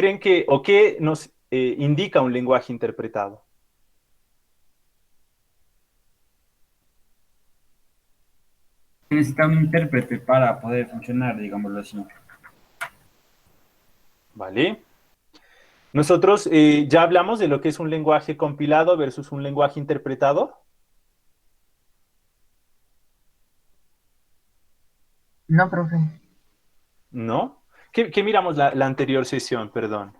creen que, o qué nos indica un lenguaje interpretado? Necesita un intérprete para poder funcionar, digámoslo así. ¿Vale? Nosotros ya hablamos de lo que es un lenguaje compilado versus un lenguaje interpretado, No, profe. ¿no? ¿Qué miramos la anterior sesión, perdón?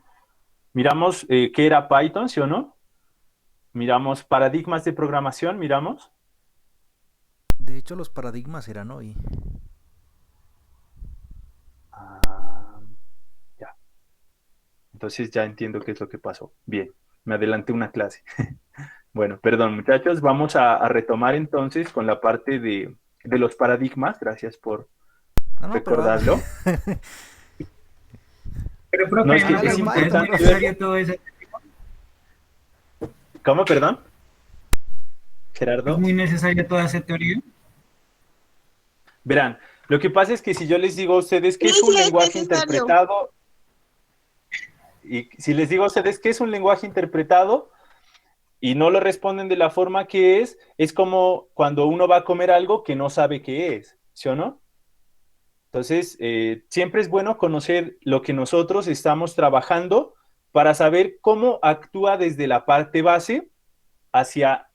Miramos qué era Python, ¿sí o no? Miramos paradigmas de programación, miramos. De hecho, los paradigmas eran hoy. Ah, ya. Entonces ya entiendo qué es lo que pasó. Bien, me adelanté una clase. Bueno, perdón, muchachos, vamos a retomar entonces con la parte de los paradigmas. Gracias por No, no, pero recordarlo. Pero, No, profe, una es hágale pregunta, ¿es Python, muy importante profe. verlo. necesario todo eso? ¿Cómo, perdón? ¿Es Gerardo. muy necesaria toda esa teoría? Verán, lo que pasa es que si yo les digo a ustedes Sí, qué es sí un es lenguaje necesario. interpretado, y si les digo a ustedes qué es un lenguaje interpretado y no lo responden de la forma que es como cuando uno va a comer algo que no sabe qué es, ¿sí o no? Entonces, siempre es bueno conocer lo que nosotros estamos trabajando para saber cómo actúa desde la parte base hacia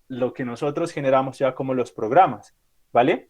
lo que nosotros generamos ya como los programas, ¿vale?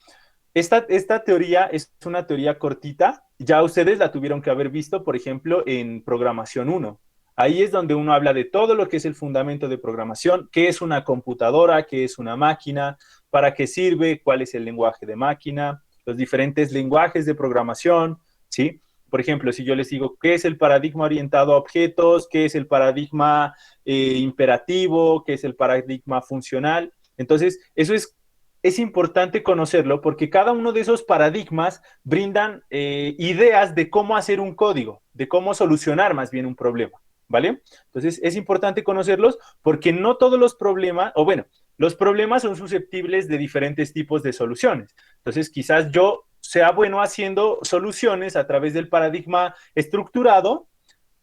Esta teoría es una teoría cortita, ya ustedes la tuvieron que haber visto, por ejemplo, en programación uno. Ahí es donde uno habla de todo lo que es el fundamento de programación, qué es una computadora, qué es una máquina, para qué sirve, cuál es el lenguaje de máquina, los diferentes lenguajes de programación, ¿sí? Por ejemplo, si yo les digo qué es el paradigma orientado a objetos, qué es el paradigma imperativo, qué es el paradigma funcional, entonces eso es importante conocerlo porque cada uno de esos paradigmas brindan ideas de cómo hacer un código, de cómo solucionar más bien un problema, ¿vale? Entonces es importante conocerlos porque no todos los problemas, o bueno, los problemas son susceptibles de diferentes tipos de soluciones. Entonces quizás yo sea bueno haciendo soluciones a través del paradigma estructurado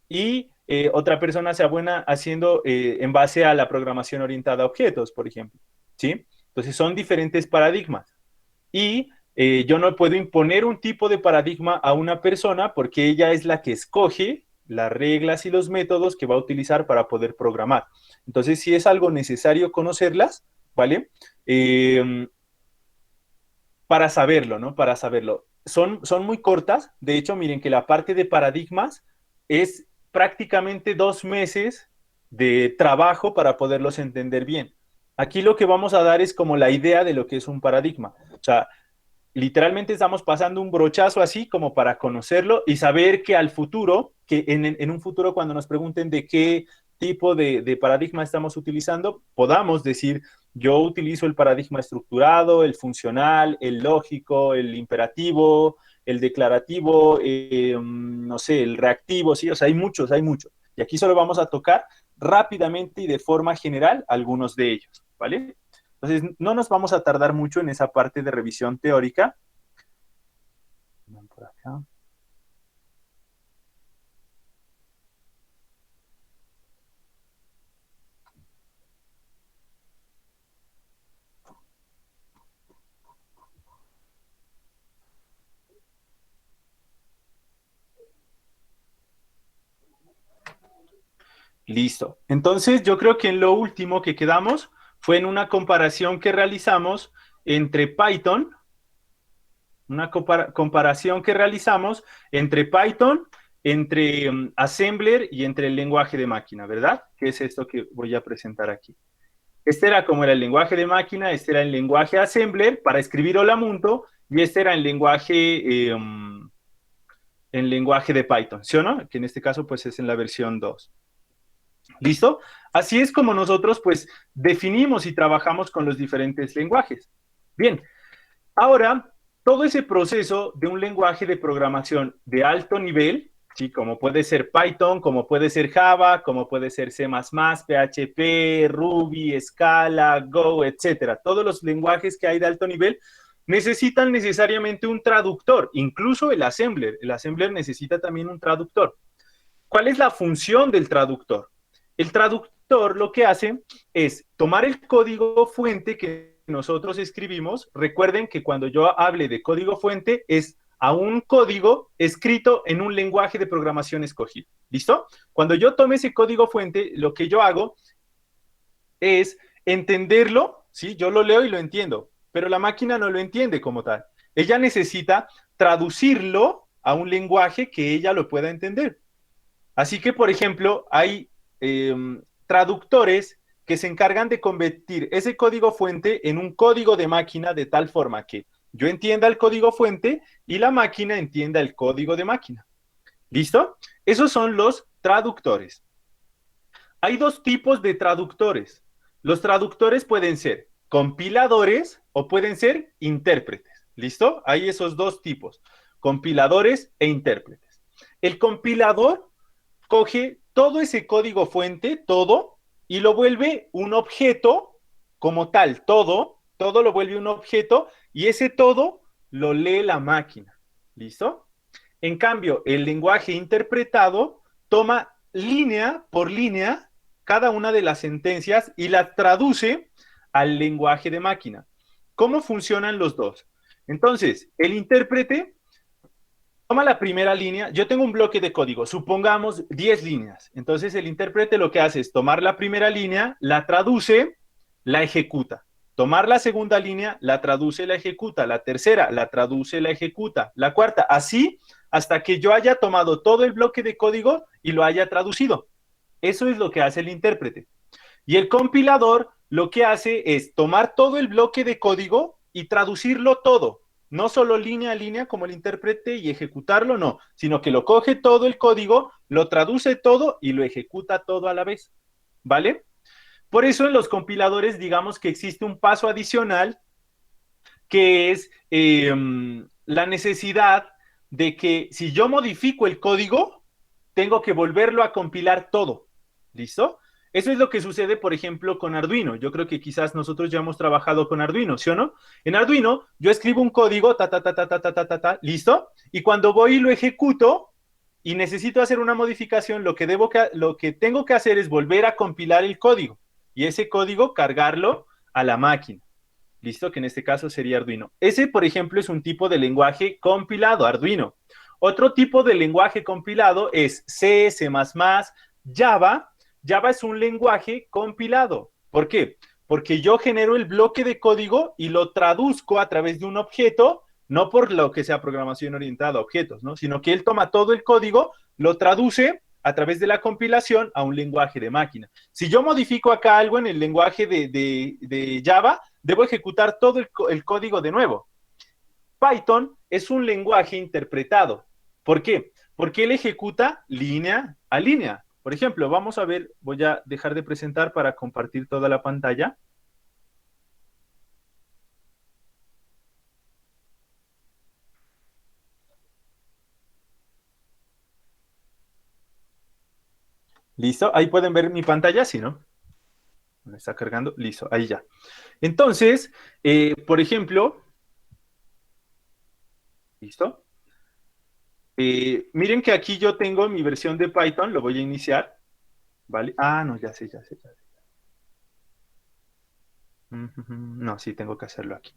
y otra persona sea buena haciendo en base a la programación orientada a objetos, por ejemplo, ¿sí? Entonces son diferentes paradigmas y yo no puedo imponer un tipo de paradigma a una persona porque ella es la que escoge las reglas y los métodos que va a utilizar para poder programar. Entonces, si es algo necesario conocerlas, ¿vale? Para saberlo, ¿no? Para saberlo. Son muy cortas, de hecho, miren que la parte de paradigmas es prácticamente 2 meses de trabajo para poderlos entender bien. Aquí lo que vamos a dar es como la idea de lo que es un paradigma. O sea, literalmente estamos pasando un brochazo así como para conocerlo y saber que al futuro, que en un futuro cuando nos pregunten de qué tipo de paradigma estamos utilizando, podamos decir, yo utilizo el paradigma estructurado, el funcional, el lógico, el imperativo, el declarativo, no sé, el reactivo, sí, o sea, hay muchos, hay muchos. Y aquí solo vamos a tocar rápidamente y de forma general algunos de ellos, ¿vale? Entonces, no nos vamos a tardar mucho en esa parte de revisión teórica. Por acá. Listo. Entonces, yo creo que en lo último que quedamos fue en una comparación que realizamos entre Python, una comparación que realizamos entre Python, entre Assembler y entre el lenguaje de máquina, ¿verdad? Que es esto que voy a presentar aquí. Este era como era el lenguaje de máquina, este era el lenguaje Assembler para escribir Olamunto y este era el lenguaje de Python, ¿sí o no? Que en este caso pues es en la versión 2. ¿Listo? Así es como nosotros pues definimos y trabajamos con los diferentes lenguajes. Bien, ahora todo ese proceso de un lenguaje de programación de alto nivel, ¿sí? Como puede ser Python, como puede ser Java, como puede ser C++, PHP, Ruby, Scala, Go, etcétera. Todos los lenguajes que hay de alto nivel necesitan necesariamente un traductor, incluso el Assembler. El Assembler necesita también un traductor. ¿Cuál es la función del traductor? El traductor lo que hace es tomar el código fuente que nosotros escribimos. Recuerden que cuando yo hable de código fuente es a un código escrito en un lenguaje de programación escogido. ¿Listo? Cuando yo tome ese código fuente, lo que yo hago es entenderlo, ¿sí? Yo lo leo y lo entiendo, pero la máquina no lo entiende como tal. Ella necesita traducirlo a un lenguaje que ella lo pueda entender. Así que, por ejemplo, hay eh, traductores que se encargan de convertir ese código fuente en un código de máquina de tal forma que yo entienda el código fuente y la máquina entienda el código de máquina. ¿Listo? Esos son los traductores. Hay dos tipos de traductores. Los traductores pueden ser compiladores o pueden ser intérpretes. ¿Listo? Hay esos dos tipos, compiladores e intérpretes. El compilador coge todo ese código fuente, todo, y lo vuelve un objeto como tal, todo lo vuelve un objeto y ese todo lo lee la máquina. ¿Listo? En cambio, el lenguaje interpretado toma línea por línea cada una de las sentencias y las traduce al lenguaje de máquina. ¿Cómo funcionan los dos? Entonces, el intérprete toma la primera línea. Yo tengo un bloque de código, supongamos 10 líneas. Entonces, el intérprete lo que hace es tomar la primera línea, la traduce, la ejecuta. Tomar la segunda línea, la traduce, la ejecuta. La tercera, la traduce, la ejecuta. La cuarta, así hasta que yo haya tomado todo el bloque de código y lo haya traducido. Eso es lo que hace el intérprete. Y el compilador lo que hace es tomar todo el bloque de código y traducirlo todo. No solo línea a línea como el intérprete y ejecutarlo, no, sino que lo coge todo el código, lo traduce todo y lo ejecuta todo a la vez. ¿Vale? Por eso en los compiladores digamos que existe un paso adicional que es la necesidad de que si yo modifico el código, tengo que volverlo a compilar todo. ¿Listo? Eso es lo que sucede, por ejemplo, con Arduino. Yo creo que quizás nosotros ya hemos trabajado con Arduino, ¿sí o no? En Arduino, yo escribo un código, ¿listo? Y cuando voy y lo ejecuto y necesito hacer una modificación, lo que tengo que hacer es volver a compilar el código y ese código cargarlo a la máquina. ¿Listo? Que en este caso sería Arduino. Ese, por ejemplo, es un tipo de lenguaje compilado, Arduino. Otro tipo de lenguaje compilado es C, C++, Java. Java es un lenguaje compilado. ¿Por qué? Porque yo genero el bloque de código y lo traduzco a través de un objeto, no por lo que sea programación orientada a objetos, ¿no? Sino que él toma todo el código, lo traduce a través de la compilación a un lenguaje de máquina. Si yo modifico acá algo en el lenguaje de Java, debo ejecutar todo el código de nuevo. Python es un lenguaje interpretado. ¿Por qué? Porque él ejecuta línea a línea. Por ejemplo, vamos a ver, voy a dejar de presentar para compartir toda la pantalla. ¿Listo? Ahí pueden ver mi pantalla, ¿sí, no? Me está cargando. Listo, ahí ya. Entonces, por ejemplo, ¿listo? Miren que aquí yo tengo mi versión de Python, lo voy a iniciar, ¿vale? Ah, no, ya sé, ya sé, ya sé. No, sí, tengo que hacerlo aquí.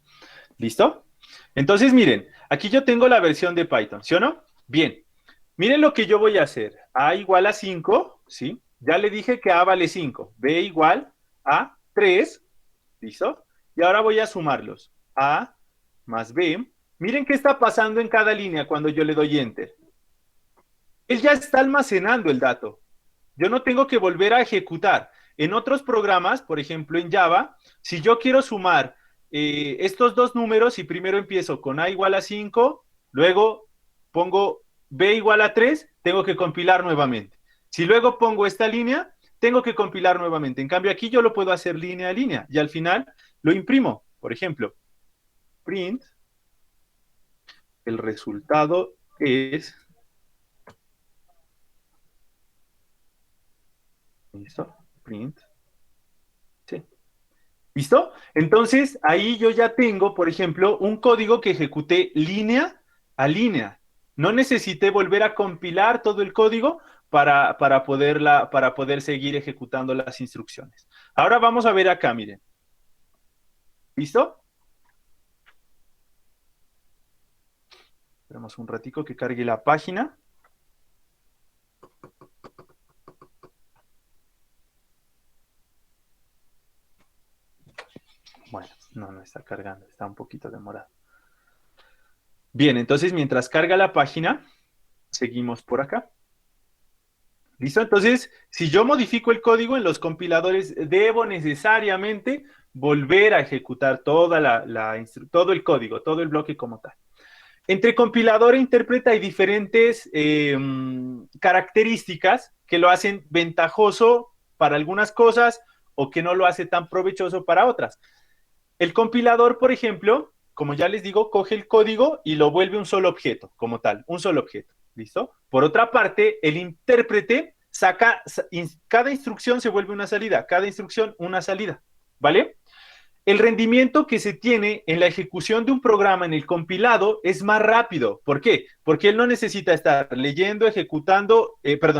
¿Listo? Entonces, miren, aquí yo tengo la versión de Python, ¿sí o no? Bien, miren lo que yo voy a hacer. A igual a 5, ¿sí? Ya le dije que A vale 5. B igual a 3, ¿listo? Y ahora voy a sumarlos. A más B. Miren qué está pasando en cada línea cuando yo le doy Enter. Él ya está almacenando el dato. Yo no tengo que volver a ejecutar. En otros programas, por ejemplo en Java, si yo quiero sumar estos dos números y primero empiezo con A igual a 5, luego pongo B igual a 3, tengo que compilar nuevamente. Si luego pongo esta línea, tengo que compilar nuevamente. En cambio, aquí yo lo puedo hacer línea a línea y al final lo imprimo. Por ejemplo, print, el resultado es... ¿Listo? Print. Sí. ¿Listo? Entonces, ahí yo ya tengo, por ejemplo, un código que ejecuté línea a línea. no necesité volver a compilar todo el código para poder seguir ejecutando las instrucciones. Ahora vamos a ver acá, miren. ¿Listo? Esperamos un ratico que cargue la página. Bueno, no está cargando, está un poquito demorado. Bien, entonces mientras carga la página, seguimos por acá. ¿Listo? Entonces, si yo modifico el código en los compiladores, debo necesariamente volver a ejecutar todo el código, todo el bloque como tal. Entre compilador e intérprete hay diferentes características que lo hacen ventajoso para algunas cosas o que no lo hace tan provechoso para otras. El compilador, por ejemplo, como ya les digo, coge el código y lo vuelve un solo objeto, como tal, un solo objeto. ¿Listo? Por otra parte, el intérprete cada instrucción se vuelve una salida, cada instrucción una salida, ¿vale? El rendimiento que se tiene en la ejecución de un programa en el compilado es más rápido. ¿Por qué? Porque él no necesita estar leyendo,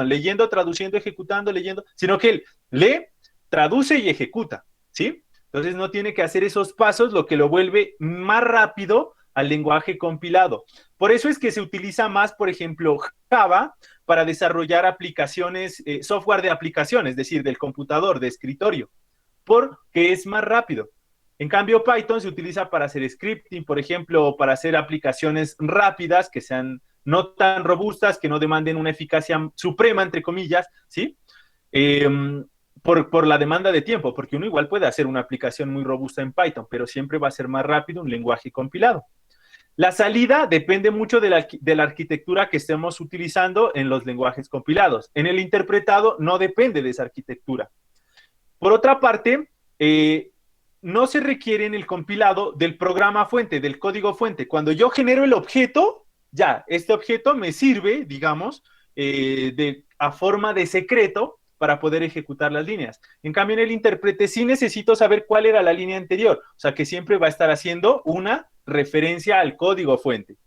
leyendo, traduciendo, ejecutando, leyendo, sino que él lee, traduce y ejecuta, ¿sí? Entonces no tiene que hacer esos pasos, lo que lo vuelve más rápido al lenguaje compilado. Por eso es que se utiliza más, por ejemplo, Java para desarrollar aplicaciones, software de aplicación, es decir, del computador, de escritorio, porque es más rápido. En cambio, Python se utiliza para hacer scripting, por ejemplo, o para hacer aplicaciones rápidas que sean no tan robustas, que no demanden una eficacia suprema, entre comillas, ¿sí? Por la demanda de tiempo, porque uno igual puede hacer una aplicación muy robusta en Python, pero siempre va a ser más rápido un lenguaje compilado. La salida depende mucho de la arquitectura que estemos utilizando en los lenguajes compilados. En el interpretado no depende de esa arquitectura. Por otra parte, no se requiere en el compilado del programa fuente, del código fuente. Cuando yo genero el objeto, ya, este objeto me sirve, digamos, a forma de secreto para poder ejecutar las líneas. En cambio, en el intérprete sí necesito saber cuál era la línea anterior. O sea, que siempre va a estar haciendo una referencia al código fuente.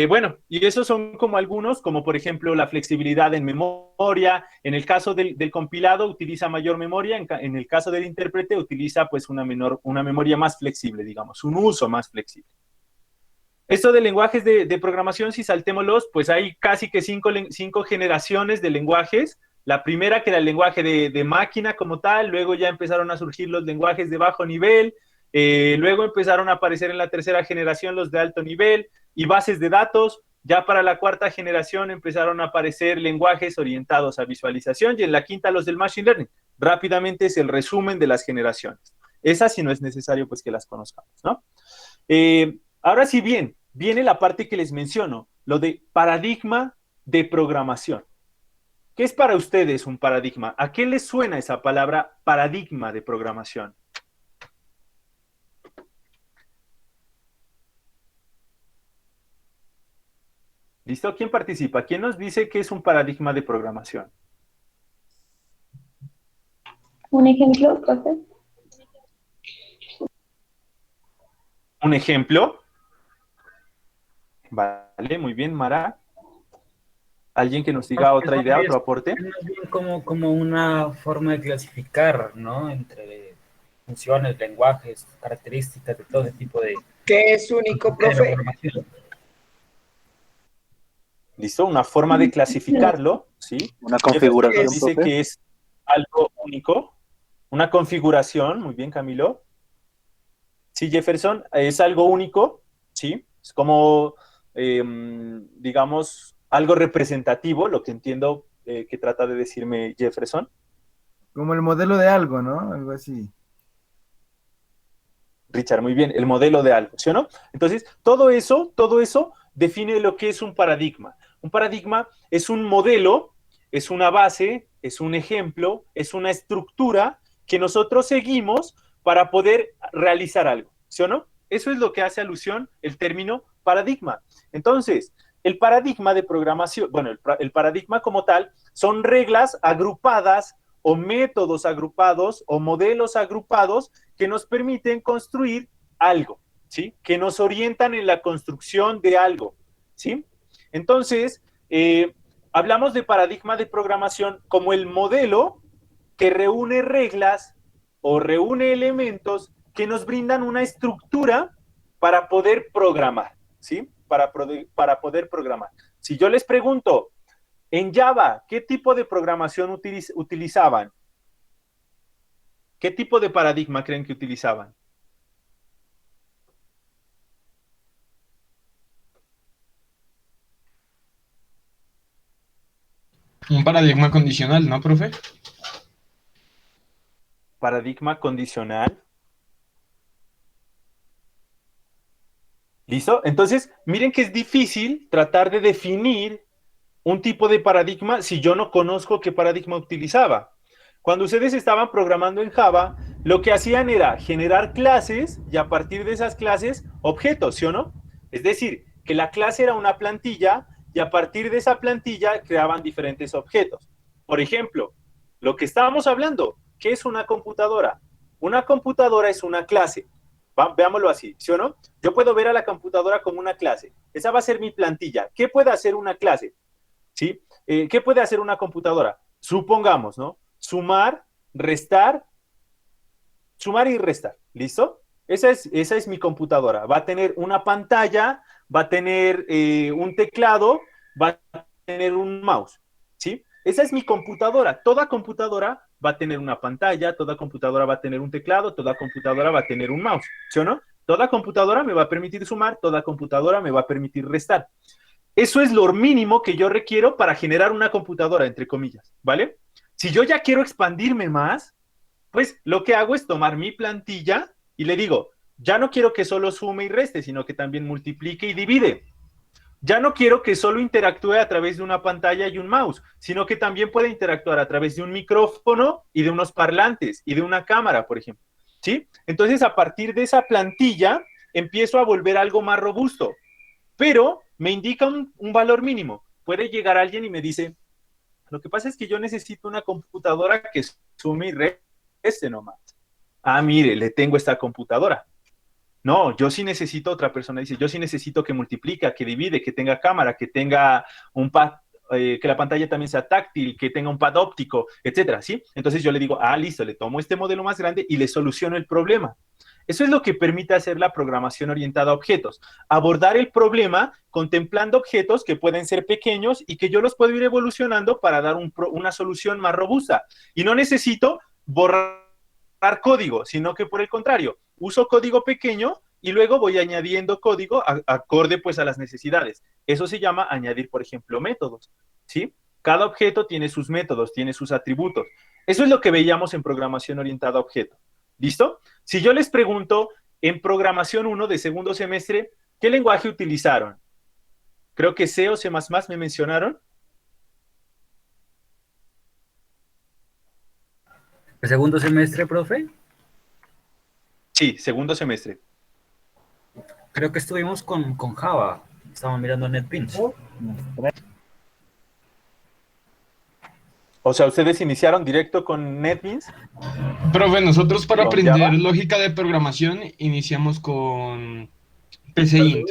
Bueno, y esos son como algunos, como por ejemplo la flexibilidad en memoria. En el caso del compilado utiliza mayor memoria, en el caso del intérprete utiliza pues una memoria más flexible, digamos, un uso más flexible. Esto de lenguajes de programación, si saltémoslos, pues hay casi que cinco generaciones de lenguajes. La primera que era el lenguaje de máquina como tal, luego ya empezaron a surgir los lenguajes de bajo nivel, luego empezaron a aparecer en la tercera generación los de alto nivel y bases de datos. Ya para la cuarta generación empezaron a aparecer lenguajes orientados a visualización y en la quinta los del machine learning. Rápidamente es el resumen de las generaciones. Esas si no es necesario pues que las conozcamos, ¿no? Ahora sí bien, viene la parte que les menciono, lo de paradigma de programación. ¿Qué es para ustedes un paradigma? ¿A qué les suena esa palabra paradigma de programación? ¿Listo? ¿Quién participa? ¿Quién nos dice qué es un paradigma de programación? Un ejemplo, profe. ¿Un ejemplo? Vale, muy bien, Mara. ¿Alguien que nos diga otra idea, otro aporte? Es más bien como una forma de clasificar, ¿no? Entre funciones, lenguajes, características de todo ese tipo de... ¿Qué es único, profe? ¿Listo? Una forma de clasificarlo, ¿sí? Una configuración, dice profe. que es algo único. Una configuración, muy bien, Camilo. Sí, Jefferson, es algo único, ¿sí? Es como, digamos, algo representativo, lo que entiendo que trata de decirme Jefferson. Como el modelo de algo, ¿no? Algo así. Richard, muy bien, el modelo de algo, ¿sí o no? Entonces, todo eso define lo que es un paradigma. Un paradigma es un modelo, es una base, es un ejemplo, es una estructura que nosotros seguimos para poder realizar algo, ¿sí o no? Eso es lo que hace alusión el término paradigma. Entonces, el paradigma de programación, bueno, el paradigma como tal, son reglas agrupadas o métodos agrupados o modelos agrupados que nos permiten construir algo, ¿sí? Que nos orientan en la construcción de algo. ¿sí? Entonces, hablamos de paradigma de programación como el modelo que reúne reglas o reúne elementos que nos brindan una estructura para poder programar, ¿sí? Para poder programar. Si yo les pregunto, en Java, ¿qué tipo de programación utilizaban? ¿Qué tipo de paradigma creen que utilizaban? Un paradigma condicional, ¿no, profe? Paradigma condicional. ¿Listo? Entonces, miren que es difícil tratar de definir un tipo de paradigma si yo no conozco qué paradigma utilizaba. Cuando ustedes estaban programando en Java, lo que hacían era generar clases y a partir de esas clases, objetos, ¿sí o no? Es decir, que la clase era una plantilla y a partir de esa plantilla creaban diferentes objetos. Por ejemplo, lo que estábamos hablando, ¿qué es una computadora? Una computadora es una clase. Veámoslo así, ¿sí o no? Yo puedo ver a la computadora como una clase. Esa va a ser mi plantilla. ¿Qué puede hacer una clase? ¿Sí? ¿Qué puede hacer una computadora? Supongamos, ¿no? Sumar, restar, sumar y restar. ¿Listo? Esa es mi computadora. Va a tener una pantalla, va a tener un teclado, va a tener un mouse. ¿Sí? Esa es mi computadora. Toda computadora va a tener una pantalla, toda computadora va a tener un teclado, toda computadora va a tener un mouse. ¿Sí o no? Toda computadora me va a permitir sumar, toda computadora me va a permitir restar. Eso es lo mínimo que yo requiero para generar una computadora, entre comillas, ¿vale? Si yo ya quiero expandirme más, pues lo que hago es tomar mi plantilla y le digo, ya no quiero que solo sume y reste, sino que también multiplique y divide. Ya no quiero que solo interactúe a través de una pantalla y un mouse, sino que también puede interactuar a través de un micrófono y de unos parlantes y de una cámara, por ejemplo. ¿Sí? Entonces, a partir de esa plantilla, empiezo a volver algo más robusto, pero me indica un valor mínimo. Puede llegar alguien y me dice, lo que pasa es que yo necesito una computadora que sume y reste nomás. Ah, mire, le tengo esta computadora. No, yo sí necesito, otra persona dice, yo sí necesito que multiplique, que divide, que tenga cámara, que tenga un pad, que la pantalla también sea táctil, que tenga un pad óptico, etcétera, ¿sí? Entonces yo le digo, listo, le tomo este modelo más grande y le soluciono el problema. Eso es lo que permite hacer la programación orientada a objetos. Abordar el problema contemplando objetos que pueden ser pequeños y que yo los puedo ir evolucionando para dar una solución más robusta. Y no necesito borrar código, sino que por el contrario, uso código pequeño y luego voy añadiendo código acorde pues a las necesidades. Eso se llama añadir, por ejemplo, métodos, ¿sí? Cada objeto tiene sus métodos, tiene sus atributos. Eso es lo que veíamos en programación orientada a objetos. ¿Listo? Si yo les pregunto, en programación 1 de segundo semestre, ¿qué lenguaje utilizaron? Creo que C o C++ me mencionaron. ¿El segundo semestre, profe? Sí, segundo semestre. Creo que estuvimos con Java. Estamos mirando NetBeans. O sea, ¿ustedes iniciaron directo con NetBeans? Profe, nosotros para ¿Con aprender Java? lógica de programación iniciamos con PCInt.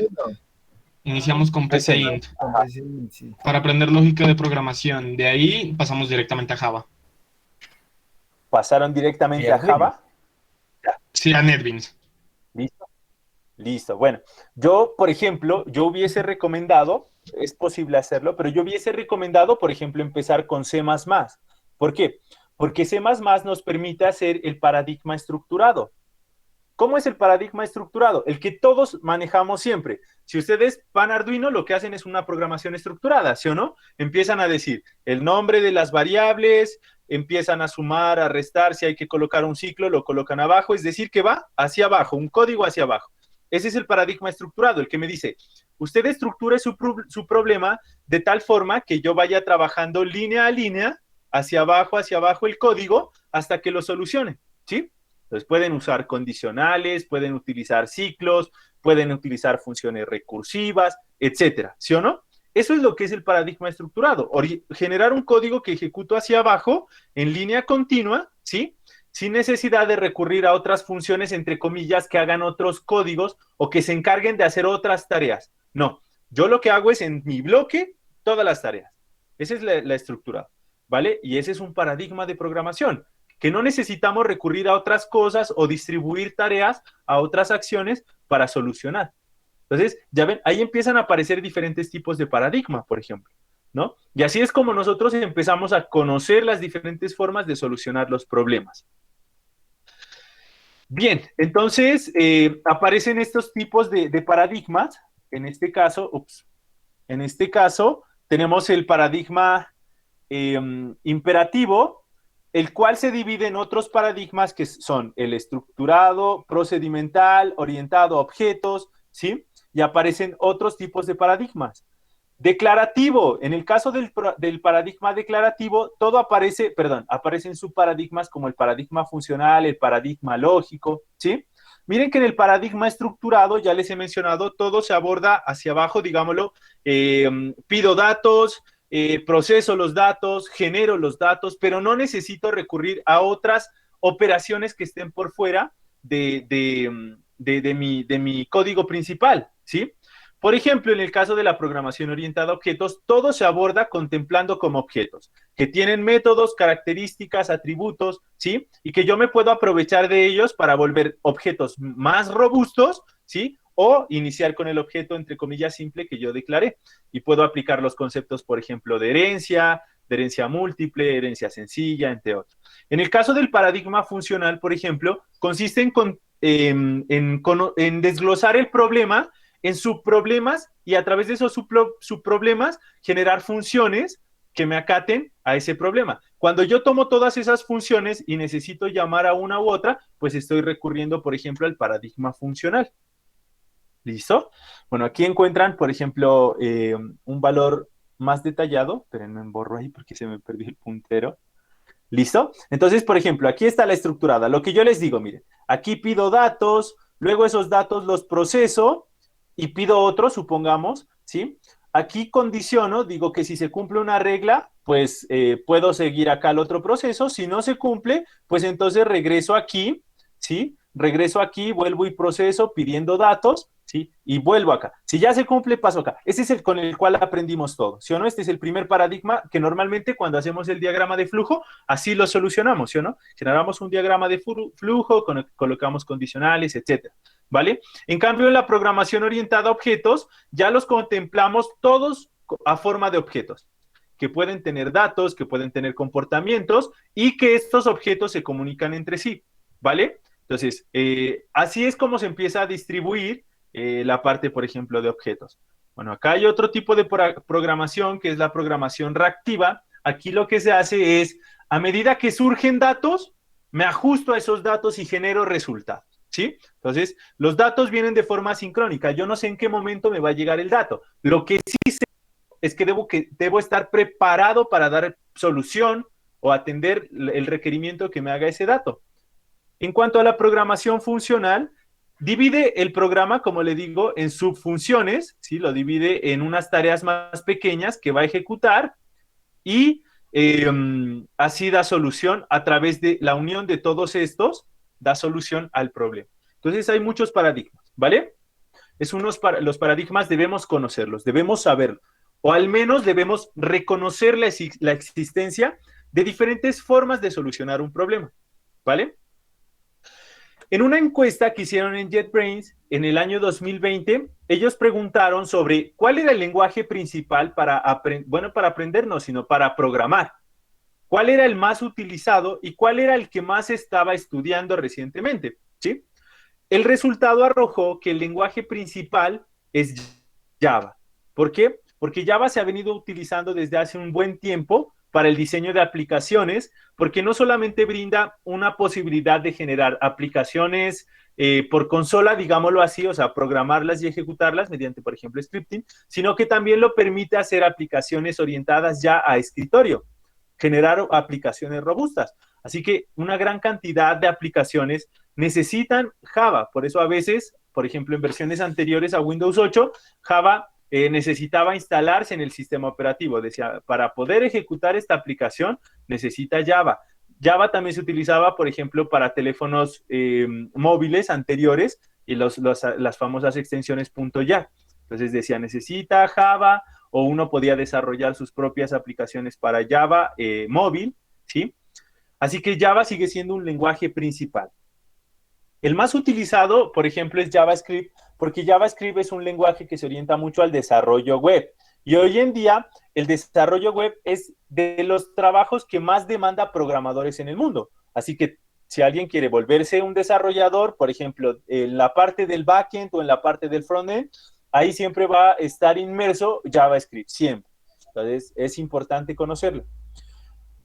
Iniciamos con PCInt Sí. para aprender lógica de programación. De ahí pasamos directamente a Java. ¿Pasaron directamente a Java? Sí, a NetBeans. ¿Listo? Listo. Bueno, yo, por ejemplo, yo hubiese recomendado, es posible hacerlo, pero yo hubiese recomendado, por ejemplo, empezar con C++. ¿Por qué? Porque C++ nos permite hacer el paradigma estructurado. ¿Cómo es el paradigma estructurado? El que todos manejamos siempre. Si ustedes van a Arduino, lo que hacen es una programación estructurada, ¿sí o no? Empiezan a decir el nombre de las variables, empiezan a sumar, a restar, si hay que colocar un ciclo, lo colocan abajo, es decir, que va hacia abajo, un código hacia abajo. Ese es el paradigma estructurado, el que me dice, usted estructure su problema de tal forma que yo vaya trabajando línea a línea, hacia abajo el código, hasta que lo solucione, ¿sí? Entonces pueden usar condicionales, pueden utilizar ciclos, pueden utilizar funciones recursivas, etcétera, ¿sí o no? Eso es lo que es el paradigma estructurado, generar un código que ejecuto hacia abajo en línea continua, ¿sí? Sin necesidad de recurrir a otras funciones, entre comillas, que hagan otros códigos o que se encarguen de hacer otras tareas. No, Yo lo que hago es en mi bloque todas las tareas. Esa es la estructura, ¿vale? Y ese es un paradigma de programación, que no necesitamos recurrir a otras cosas o distribuir tareas a otras acciones para solucionar. Entonces, ya ven, ahí empiezan a aparecer diferentes tipos de paradigma, por ejemplo, ¿no? Y así es como nosotros empezamos a conocer las diferentes formas de solucionar los problemas. Bien, entonces aparecen estos tipos de paradigmas. En este caso, tenemos el paradigma imperativo, el cual se divide en otros paradigmas que son el estructurado, procedimental, orientado a objetos, ¿sí? Y aparecen otros tipos de paradigmas. Declarativo, en el caso del paradigma declarativo, todo aparecen subparadigmas como el paradigma funcional, el paradigma lógico, ¿sí? Miren que en el paradigma estructurado, ya les he mencionado, todo se aborda hacia abajo, digámoslo, pido datos, proceso los datos, genero los datos, pero no necesito recurrir a otras operaciones que estén por fuera de mi código principal, ¿sí? Por ejemplo, en el caso de la programación orientada a objetos, todo se aborda contemplando como objetos, que tienen métodos, características, atributos, ¿sí? Y que yo me puedo aprovechar de ellos para volver objetos más robustos, ¿sí? O iniciar con el objeto, entre comillas, simple que yo declaré. Y puedo aplicar los conceptos, por ejemplo, de herencia múltiple, herencia sencilla, entre otros. En el caso del paradigma funcional, por ejemplo, consiste en desglosar el problema en subproblemas y a través de esos subproblemas generar funciones que me acaten a ese problema. Cuando yo tomo todas esas funciones y necesito llamar a una u otra, pues estoy recurriendo, por ejemplo, al paradigma funcional. ¿Listo? Bueno, aquí encuentran, por ejemplo, un valor más detallado. Espérenme, borro ahí porque se me perdió el puntero. ¿Listo? Entonces, por ejemplo, aquí está la estructurada. Lo que yo les digo, miren, aquí pido datos, luego esos datos los proceso y pido otro, supongamos, ¿sí? Aquí condiciono, digo que si se cumple una regla, pues puedo seguir acá el otro proceso. Si no se cumple, pues entonces regreso aquí, ¿sí? Regreso aquí, vuelvo y proceso pidiendo datos, ¿sí? Y vuelvo acá. Si ya se cumple, paso acá. Este es el con el cual aprendimos todo, ¿sí o no? Este es el primer paradigma que normalmente cuando hacemos el diagrama de flujo, así lo solucionamos, ¿sí o no? Generamos un diagrama de flujo, colocamos condicionales, etcétera, ¿vale? En cambio, en la programación orientada a objetos, ya los contemplamos todos a forma de objetos, que pueden tener datos, que pueden tener comportamientos y que estos objetos se comunican entre sí, ¿vale? Entonces, así es como se empieza a distribuir la parte, por ejemplo, de objetos. Bueno, acá hay otro tipo de programación que es la programación reactiva. Aquí lo que se hace es, a medida que surgen datos, me ajusto a esos datos y genero resultados, ¿sí? Entonces, los datos vienen de forma sincrónica. Yo no sé en qué momento me va a llegar el dato. Lo que sí sé es que debo estar preparado para dar solución o atender el requerimiento que me haga ese dato. En cuanto a la programación funcional, divide el programa, como le digo, en subfunciones, ¿sí? Lo divide en unas tareas más pequeñas que va a ejecutar y así da solución a través de la unión de todos estos, da solución al problema. Entonces hay muchos paradigmas, ¿vale? Los paradigmas debemos conocerlos, debemos saberlos, o al menos debemos reconocer la existencia de diferentes formas de solucionar un problema, ¿vale? En una encuesta que hicieron en JetBrains en el año 2020, ellos preguntaron sobre cuál era el lenguaje principal para aprender, no, sino para programar. ¿Cuál era el más utilizado y cuál era el que más estaba estudiando recientemente? ¿Sí? El resultado arrojó que el lenguaje principal es Java. ¿Por qué? Porque Java se ha venido utilizando desde hace un buen tiempo para el diseño de aplicaciones, porque no solamente brinda una posibilidad de generar aplicaciones por consola, digámoslo así, o sea, programarlas y ejecutarlas mediante, por ejemplo, scripting, sino que también lo permite hacer aplicaciones orientadas ya a escritorio, generar aplicaciones robustas. Así que una gran cantidad de aplicaciones necesitan Java, por eso a veces, por ejemplo, en versiones anteriores a Windows 8, Java necesitaba instalarse en el sistema operativo. Decía, para poder ejecutar esta aplicación necesita Java. Java también se utilizaba, por ejemplo, para teléfonos móviles anteriores y las famosas extensiones .ya. Entonces decía, necesita Java, o uno podía desarrollar sus propias aplicaciones para Java móvil, ¿sí? Así que Java sigue siendo un lenguaje principal. El más utilizado, por ejemplo, es JavaScript, porque JavaScript es un lenguaje que se orienta mucho al desarrollo web. Y hoy en día, el desarrollo web es de los trabajos que más demanda programadores en el mundo. Así que si alguien quiere volverse un desarrollador, por ejemplo, en la parte del backend o en la parte del frontend, ahí siempre va a estar inmerso JavaScript, siempre. Entonces, es importante conocerlo.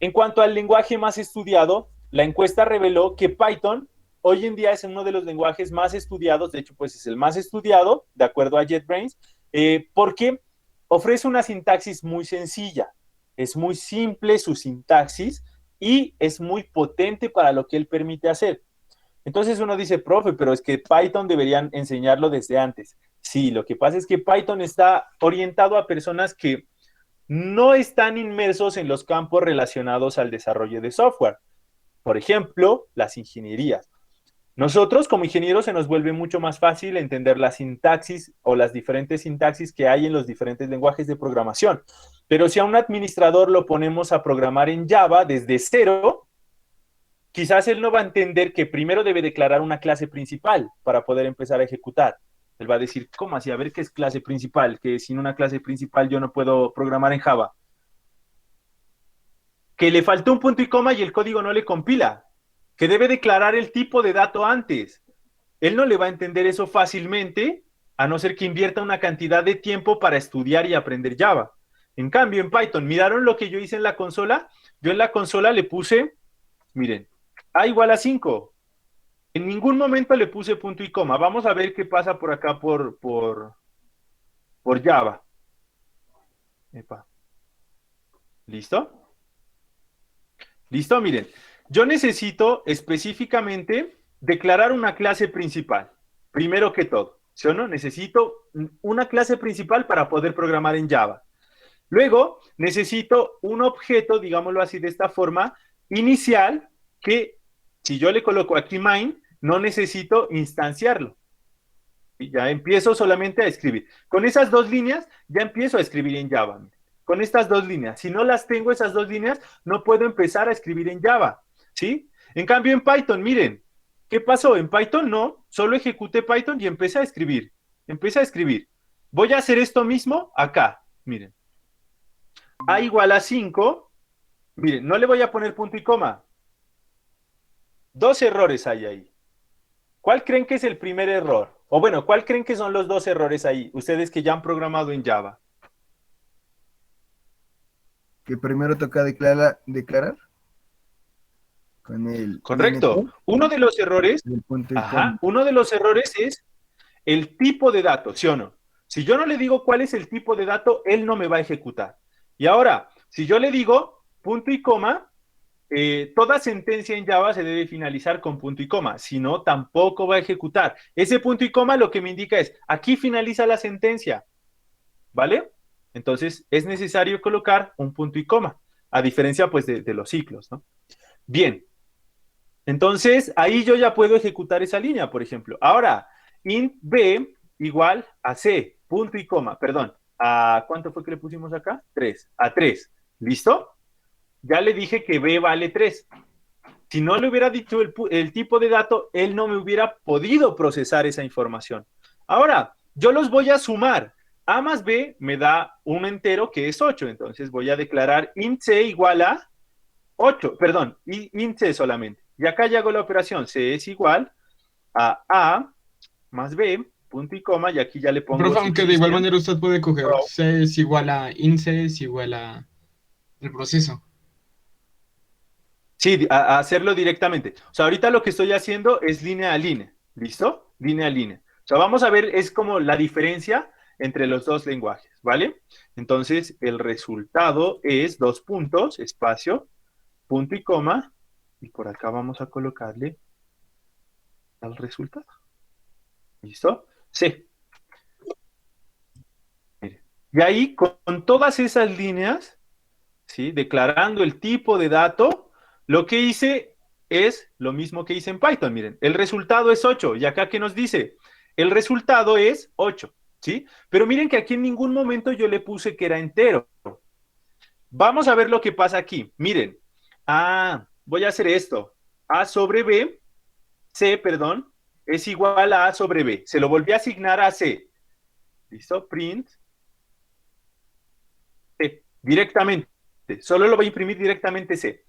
En cuanto al lenguaje más estudiado, la encuesta reveló que Python hoy en día es uno de los lenguajes más estudiados, de hecho, pues es el más estudiado, de acuerdo a JetBrains, porque ofrece una sintaxis muy sencilla, es muy simple su sintaxis y es muy potente para lo que él permite hacer. Entonces uno dice, profe, pero es que Python deberían enseñarlo desde antes. Sí, lo que pasa es que Python está orientado a personas que no están inmersos en los campos relacionados al desarrollo de software. Por ejemplo, las ingenierías. Nosotros como ingenieros se nos vuelve mucho más fácil entender la sintaxis o las diferentes sintaxis que hay en los diferentes lenguajes de programación. Pero si a un administrador lo ponemos a programar en Java desde cero, quizás él no va a entender que primero debe declarar una clase principal para poder empezar a ejecutar. Él va a decir, ¿cómo así? A ver qué es clase principal, que sin una clase principal yo no puedo programar en Java. Que le faltó un punto y coma y el código no le compila. Que debe declarar el tipo de dato antes. Él no le va a entender eso fácilmente, a no ser que invierta una cantidad de tiempo para estudiar y aprender Java. En cambio, en Python, ¿miraron lo que yo hice en la consola? Yo en la consola le puse, miren, A igual a 5. En ningún momento le puse punto y coma. Vamos a ver qué pasa por acá por Java. Epa. ¿Listo? ¿Listo? Miren, yo necesito específicamente declarar una clase principal. Primero que todo, ¿sí o no? Necesito una clase principal para poder programar en Java. Luego, necesito un objeto, digámoslo así de esta forma, inicial, que si yo le coloco aquí main, no necesito instanciarlo. Y ya empiezo solamente a escribir. Con esas dos líneas, ya empiezo a escribir en Java. Con estas dos líneas. Si no las tengo, esas dos líneas, no puedo empezar a escribir en Java. ¿Sí? En cambio, en Python, miren, ¿qué pasó? En Python no, solo ejecuté Python y empecé a escribir. Empecé a escribir. Voy a hacer esto mismo acá. Miren. A igual a 5. Miren, no le voy a poner punto y coma. 2 errores hay ahí. ¿Cuál creen que es el primer error? O bueno, ¿cuál creen que son los 2 errores ahí? Ustedes que ya han programado en Java. Que primero toca declarar con el Correcto. Uno de los errores, uno de los errores es el tipo de dato, ¿sí o no? Si yo no le digo cuál es el tipo de dato, él no me va a ejecutar. Y ahora, si yo le digo punto y coma, toda sentencia en Java se debe finalizar con punto y coma, si no, tampoco va a ejecutar. Ese punto y coma lo que me indica es, aquí finaliza la sentencia, ¿vale? Entonces, es necesario colocar un punto y coma, a diferencia, pues, de los ciclos, ¿no? Bien, entonces, ahí yo ya puedo ejecutar esa línea, por ejemplo. Ahora, int b igual a c, punto y coma, perdón, ¿a cuánto fue que le pusimos acá? 3, a 3, ¿listo? Ya le dije que b vale 3. Si no le hubiera dicho el tipo de dato, él no me hubiera podido procesar esa información. Ahora, yo los voy a sumar. A más b me da un entero que es 8. Entonces voy a declarar int c igual a 8. Perdón, int c solamente. Y acá ya hago la operación. C es igual a más b, punto y coma, y aquí ya le pongo... Profe, aunque de igual manera usted puede coger C es igual a int c es igual a el proceso. Sí, a hacerlo directamente. O sea, ahorita lo que estoy haciendo es línea a línea. ¿Listo? Línea a línea. O sea, vamos a ver, es como la diferencia entre los dos lenguajes, ¿vale? Entonces, el resultado es 2 puntos, espacio, punto y coma, y por acá vamos a colocarle el resultado. ¿Listo? Sí. Mire. Y ahí, con todas esas líneas, ¿sí? Declarando el tipo de dato, lo que hice es lo mismo que hice en Python. Miren, el resultado es 8. ¿Y acá qué nos dice? El resultado es 8. ¿sí? Pero miren que aquí en ningún momento yo le puse que era entero. Vamos a ver lo que pasa aquí. Miren, voy a hacer esto. A sobre B, C, perdón, es igual a sobre B. Se lo volví a asignar a C. ¿Listo? Print. C, directamente. Solo lo voy a imprimir directamente C.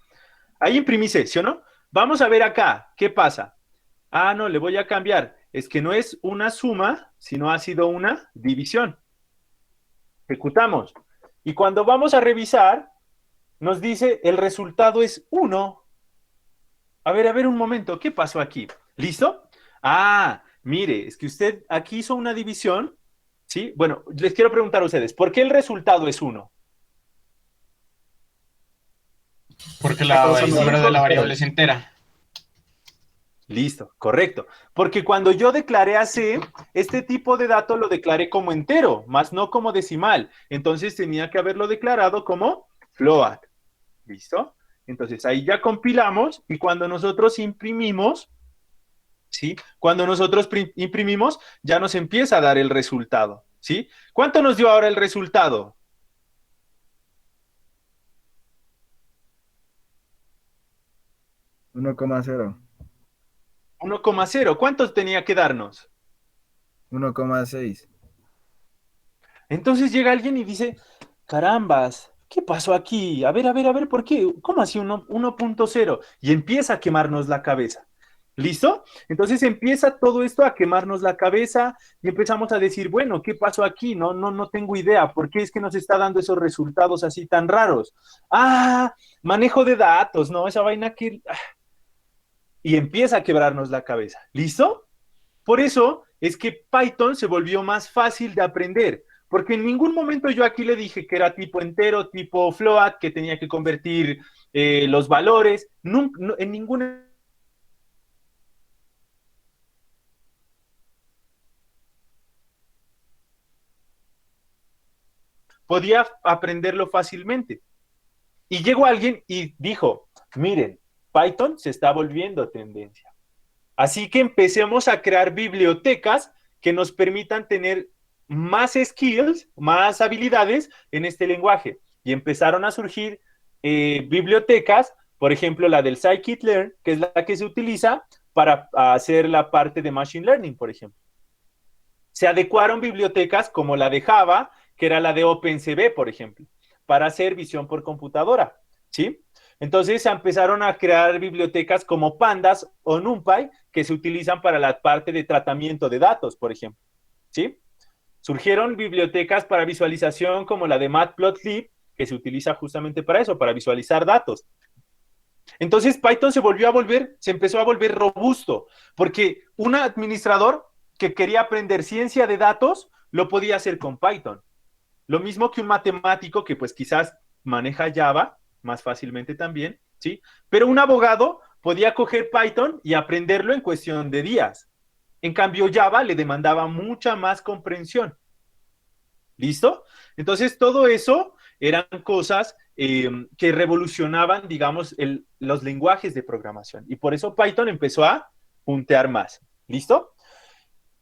Ahí imprimí C, ¿sí o no? Vamos a ver acá, ¿qué pasa? No, le voy a cambiar. Es que no es una suma, sino ha sido una división. Ejecutamos. Y cuando vamos a revisar, nos dice el resultado es 1. A ver un momento, ¿qué pasó aquí? ¿Listo? Mire, es que usted aquí hizo una división, ¿sí? Bueno, les quiero preguntar a ustedes, ¿por qué el resultado es 1? Porque el número de la variable es entera. Listo, correcto. Porque cuando yo declaré a C, este tipo de dato lo declaré como entero, más no como decimal. Entonces tenía que haberlo declarado como float. ¿Listo? Entonces ahí ya compilamos y cuando nosotros imprimimos, ¿sí? Cuando nosotros imprimimos, ya nos empieza a dar el resultado, ¿sí? ¿Cuánto nos dio ahora el resultado? 1,0. 1,0. ¿Cuántos tenía que darnos? 1,6. Entonces llega alguien y dice, carambas, ¿qué pasó aquí? A ver, ¿por qué? ¿Cómo así 1.0? Y empieza a quemarnos la cabeza. ¿Listo? Entonces empieza todo esto a quemarnos la cabeza y empezamos a decir, bueno, ¿qué pasó aquí? No tengo idea. ¿Por qué es que nos está dando esos resultados así tan raros? Manejo de datos, ¿no? Esa vaina que... Y empieza a quebrarnos la cabeza. ¿Listo? Por eso es que Python se volvió más fácil de aprender, porque en ningún momento yo aquí le dije que era tipo entero, tipo float, que tenía que convertir los valores, en ninguna... Podía aprenderlo fácilmente. Y llegó alguien y dijo, miren, Python se está volviendo tendencia. Así que empecemos a crear bibliotecas que nos permitan tener más skills, más habilidades en este lenguaje. Y empezaron a surgir bibliotecas, por ejemplo, la del scikit-learn, que es la que se utiliza para hacer la parte de machine learning, por ejemplo. Se adecuaron bibliotecas como la de Java, que era la de OpenCV, por ejemplo, para hacer visión por computadora, ¿sí? Entonces se empezaron a crear bibliotecas como Pandas o NumPy que se utilizan para la parte de tratamiento de datos, por ejemplo, ¿sí? Surgieron bibliotecas para visualización como la de Matplotlib, que se utiliza justamente para eso, para visualizar datos. Entonces Python se empezó a volver robusto, porque un administrador que quería aprender ciencia de datos lo podía hacer con Python. Lo mismo que un matemático que pues quizás maneja Java más fácilmente también, ¿sí? Pero un abogado podía coger Python y aprenderlo en cuestión de días. En cambio, Java le demandaba mucha más comprensión. ¿Listo? Entonces, todo eso eran cosas que revolucionaban, digamos, los lenguajes de programación. Y por eso Python empezó a puntear más. ¿Listo?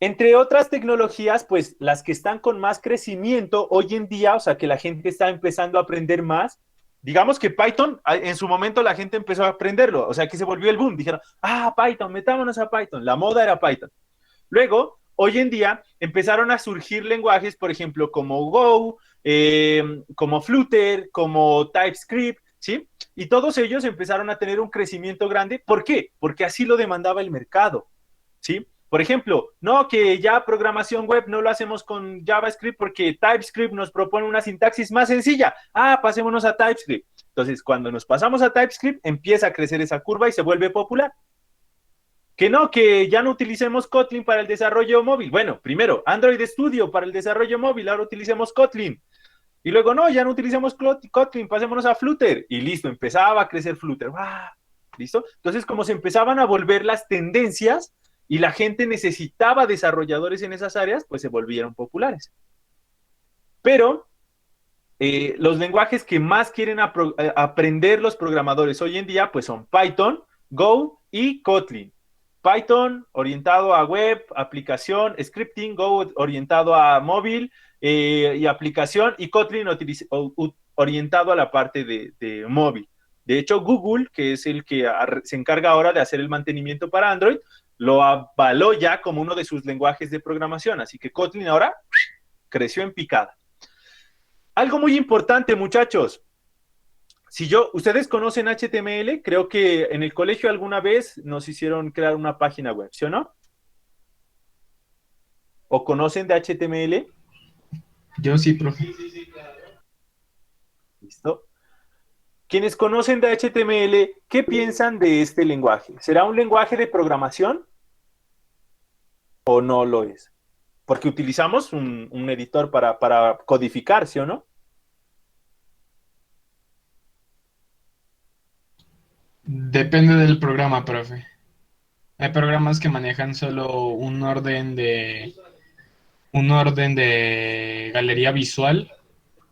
Entre otras tecnologías, pues las que están con más crecimiento hoy en día, o sea, que la gente está empezando a aprender más, digamos que Python, en su momento la gente empezó a aprenderlo, o sea, que se volvió el boom, dijeron, Python, metámonos a Python, la moda era Python. Luego, hoy en día, empezaron a surgir lenguajes, por ejemplo, como Go, como Flutter, como TypeScript, ¿sí? Y todos ellos empezaron a tener un crecimiento grande. ¿Por qué? Porque así lo demandaba el mercado, ¿sí? Por ejemplo, no que ya programación web no lo hacemos con JavaScript porque TypeScript nos propone una sintaxis más sencilla. Pasémonos a TypeScript. Entonces, cuando nos pasamos a TypeScript, empieza a crecer esa curva y se vuelve popular. Que ya no utilicemos Kotlin para el desarrollo móvil. Bueno, primero, Android Studio para el desarrollo móvil, ahora utilicemos Kotlin. Y luego, no, ya no utilicemos Kotlin, pasémonos a Flutter. Y listo, empezaba a crecer Flutter. ¿Listo? Entonces, como se empezaban a volver las tendencias y la gente necesitaba desarrolladores en esas áreas, pues se volvieron populares. Pero los lenguajes que más quieren aprender los programadores hoy en día, pues son Python, Go y Kotlin. Python orientado a web, aplicación, scripting, Go orientado a móvil y aplicación, y Kotlin orientado a la parte de móvil. De hecho, Google, que es el que se encarga ahora de hacer el mantenimiento para Android, lo avaló ya como uno de sus lenguajes de programación, así que Kotlin ahora creció en picada. Algo muy importante, muchachos. Ustedes conocen HTML, creo que en el colegio alguna vez nos hicieron crear una página web, ¿sí o no? ¿O conocen de HTML? Yo sí, profe. ¿Listo? Quienes conocen de HTML, ¿qué piensan de este lenguaje? ¿Será un lenguaje de programación o no lo es? Porque utilizamos un editor para codificar, ¿sí o no? Depende del programa, profe. Hay programas que manejan solo un orden de galería visual,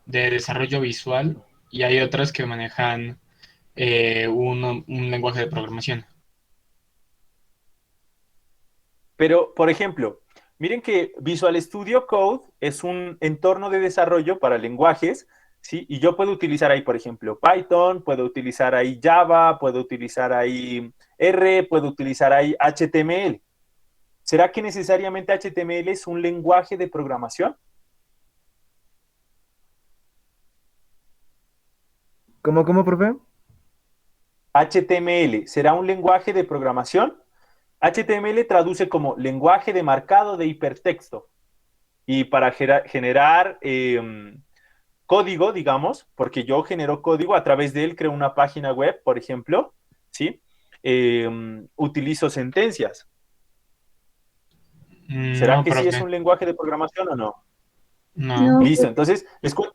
de desarrollo visual, y hay otras que manejan un lenguaje de programación. Pero, por ejemplo, miren que Visual Studio Code es un entorno de desarrollo para lenguajes, ¿sí? Y yo puedo utilizar ahí, por ejemplo, Python, puedo utilizar ahí Java, puedo utilizar ahí R, puedo utilizar ahí HTML. ¿Será que necesariamente HTML es un lenguaje de programación? ¿Cómo, profe? HTML, ¿será un lenguaje de programación? HTML traduce como lenguaje de marcado de hipertexto. Y para generar código, digamos, porque yo genero código, a través de él creo una página web, por ejemplo, ¿sí? Utilizo sentencias. ¿Será No, que sí es profe. un lenguaje de programación o no? No. Listo, entonces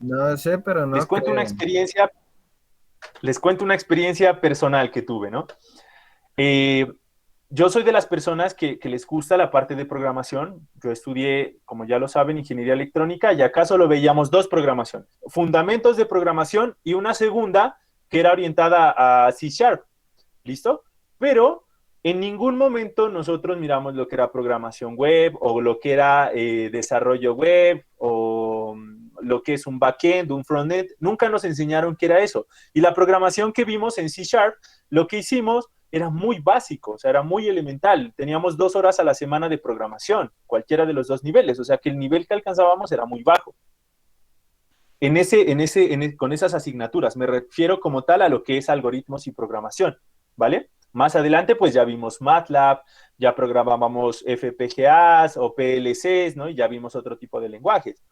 No sé, pero no les cuento una creo. experiencia, les cuento una experiencia personal que tuve, ¿no? Yo soy de las personas que les gusta la parte de programación. Yo estudié, como ya lo saben, ingeniería electrónica, y acá solo veíamos dos programaciones: fundamentos de programación y una segunda que era orientada a C Sharp. ¿Listo? Pero en ningún momento nosotros miramos lo que era programación web o lo que era desarrollo web o lo que es un backend, un frontend. Nunca nos enseñaron qué era eso. Y la programación que vimos en C Sharp, lo que hicimos era muy básico, o sea, era muy elemental. Teníamos 2 horas a la semana de programación, cualquiera de los dos niveles, o sea que el nivel que alcanzábamos era muy bajo. Con esas asignaturas, me refiero como tal a lo que es algoritmos y programación, ¿vale? Más adelante, pues ya vimos MATLAB, ya programábamos FPGAs o PLCs, ¿no? Y ya vimos otro tipo de lenguajes.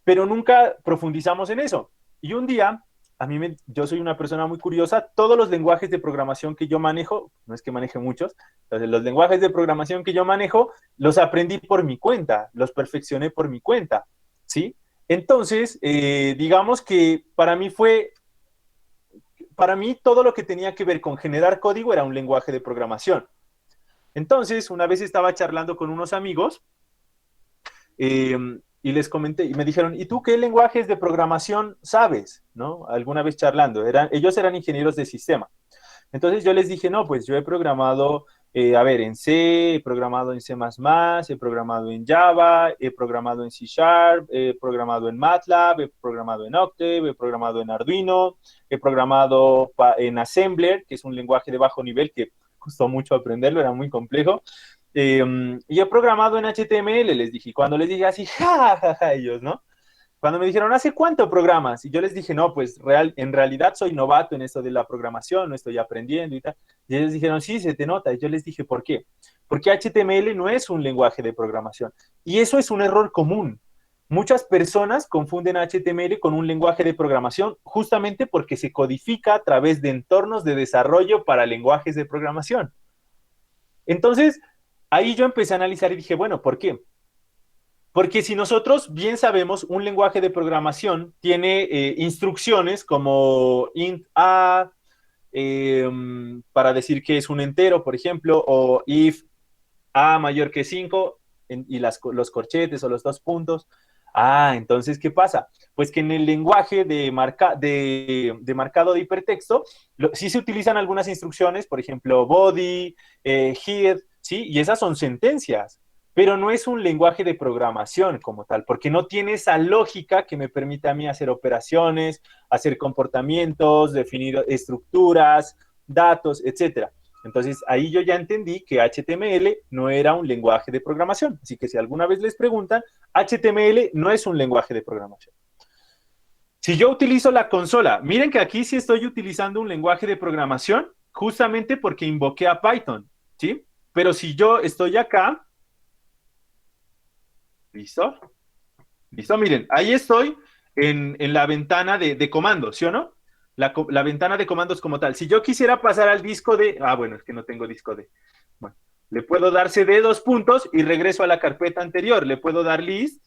Pero nunca profundizamos en eso. Y un día, yo soy una persona muy curiosa, todos los lenguajes de programación que yo manejo, no es que maneje muchos, entonces los lenguajes de programación que yo manejo, los aprendí por mi cuenta, los perfeccioné por mi cuenta, ¿sí? Entonces, digamos que para mí todo lo que tenía que ver con generar código era un lenguaje de programación. Entonces, una vez estaba charlando con unos amigos y les comenté, y me dijeron, ¿y tú qué lenguajes de programación sabes? ¿No? Alguna vez charlando, ellos eran ingenieros de sistema. Entonces yo les dije, no, pues yo he programado, en C, he programado en C++, he programado en Java, he programado en C Sharp, he programado en MATLAB, he programado en Octave, he programado en Arduino, he programado en Assembler, que es un lenguaje de bajo nivel que costó mucho aprenderlo, era muy complejo. Y he programado en HTML, les dije. Cuando les dije así, ellos, ¿no? Cuando me dijeron, ¿hace cuánto programas? Y yo les dije, no, pues en realidad soy novato en esto de la programación, no estoy aprendiendo y tal. Y ellos dijeron, sí, se te nota. Y yo les dije, ¿por qué? Porque HTML no es un lenguaje de programación. Y eso es un error común. Muchas personas confunden HTML con un lenguaje de programación justamente porque se codifica a través de entornos de desarrollo para lenguajes de programación. Entonces, ahí yo empecé a analizar y dije, bueno, ¿por qué? Porque si nosotros bien sabemos, un lenguaje de programación tiene instrucciones como int a, para decir que es un entero, por ejemplo, o if a mayor que 5 y los corchetes o los dos puntos. Ah, entonces, ¿qué pasa? Pues que en el lenguaje de marcado de hipertexto, sí se utilizan algunas instrucciones, por ejemplo, body, head, ¿sí? Y esas son sentencias, pero no es un lenguaje de programación como tal, porque no tiene esa lógica que me permite a mí hacer operaciones, hacer comportamientos, definir estructuras, datos, etcétera. Entonces, ahí yo ya entendí que HTML no era un lenguaje de programación. Así que si alguna vez les preguntan, HTML no es un lenguaje de programación. Si yo utilizo la consola, miren que aquí sí estoy utilizando un lenguaje de programación, justamente porque invoqué a Python, ¿sí? Pero si yo estoy acá, ¿listo? ¿Listo? Miren, ahí estoy en la ventana de comandos, ¿sí o no? La ventana de comandos como tal. Si yo quisiera pasar al disco de... Ah, bueno, es que no tengo disco de... Bueno, le puedo dar CD dos puntos y regreso a la carpeta anterior. Le puedo dar list.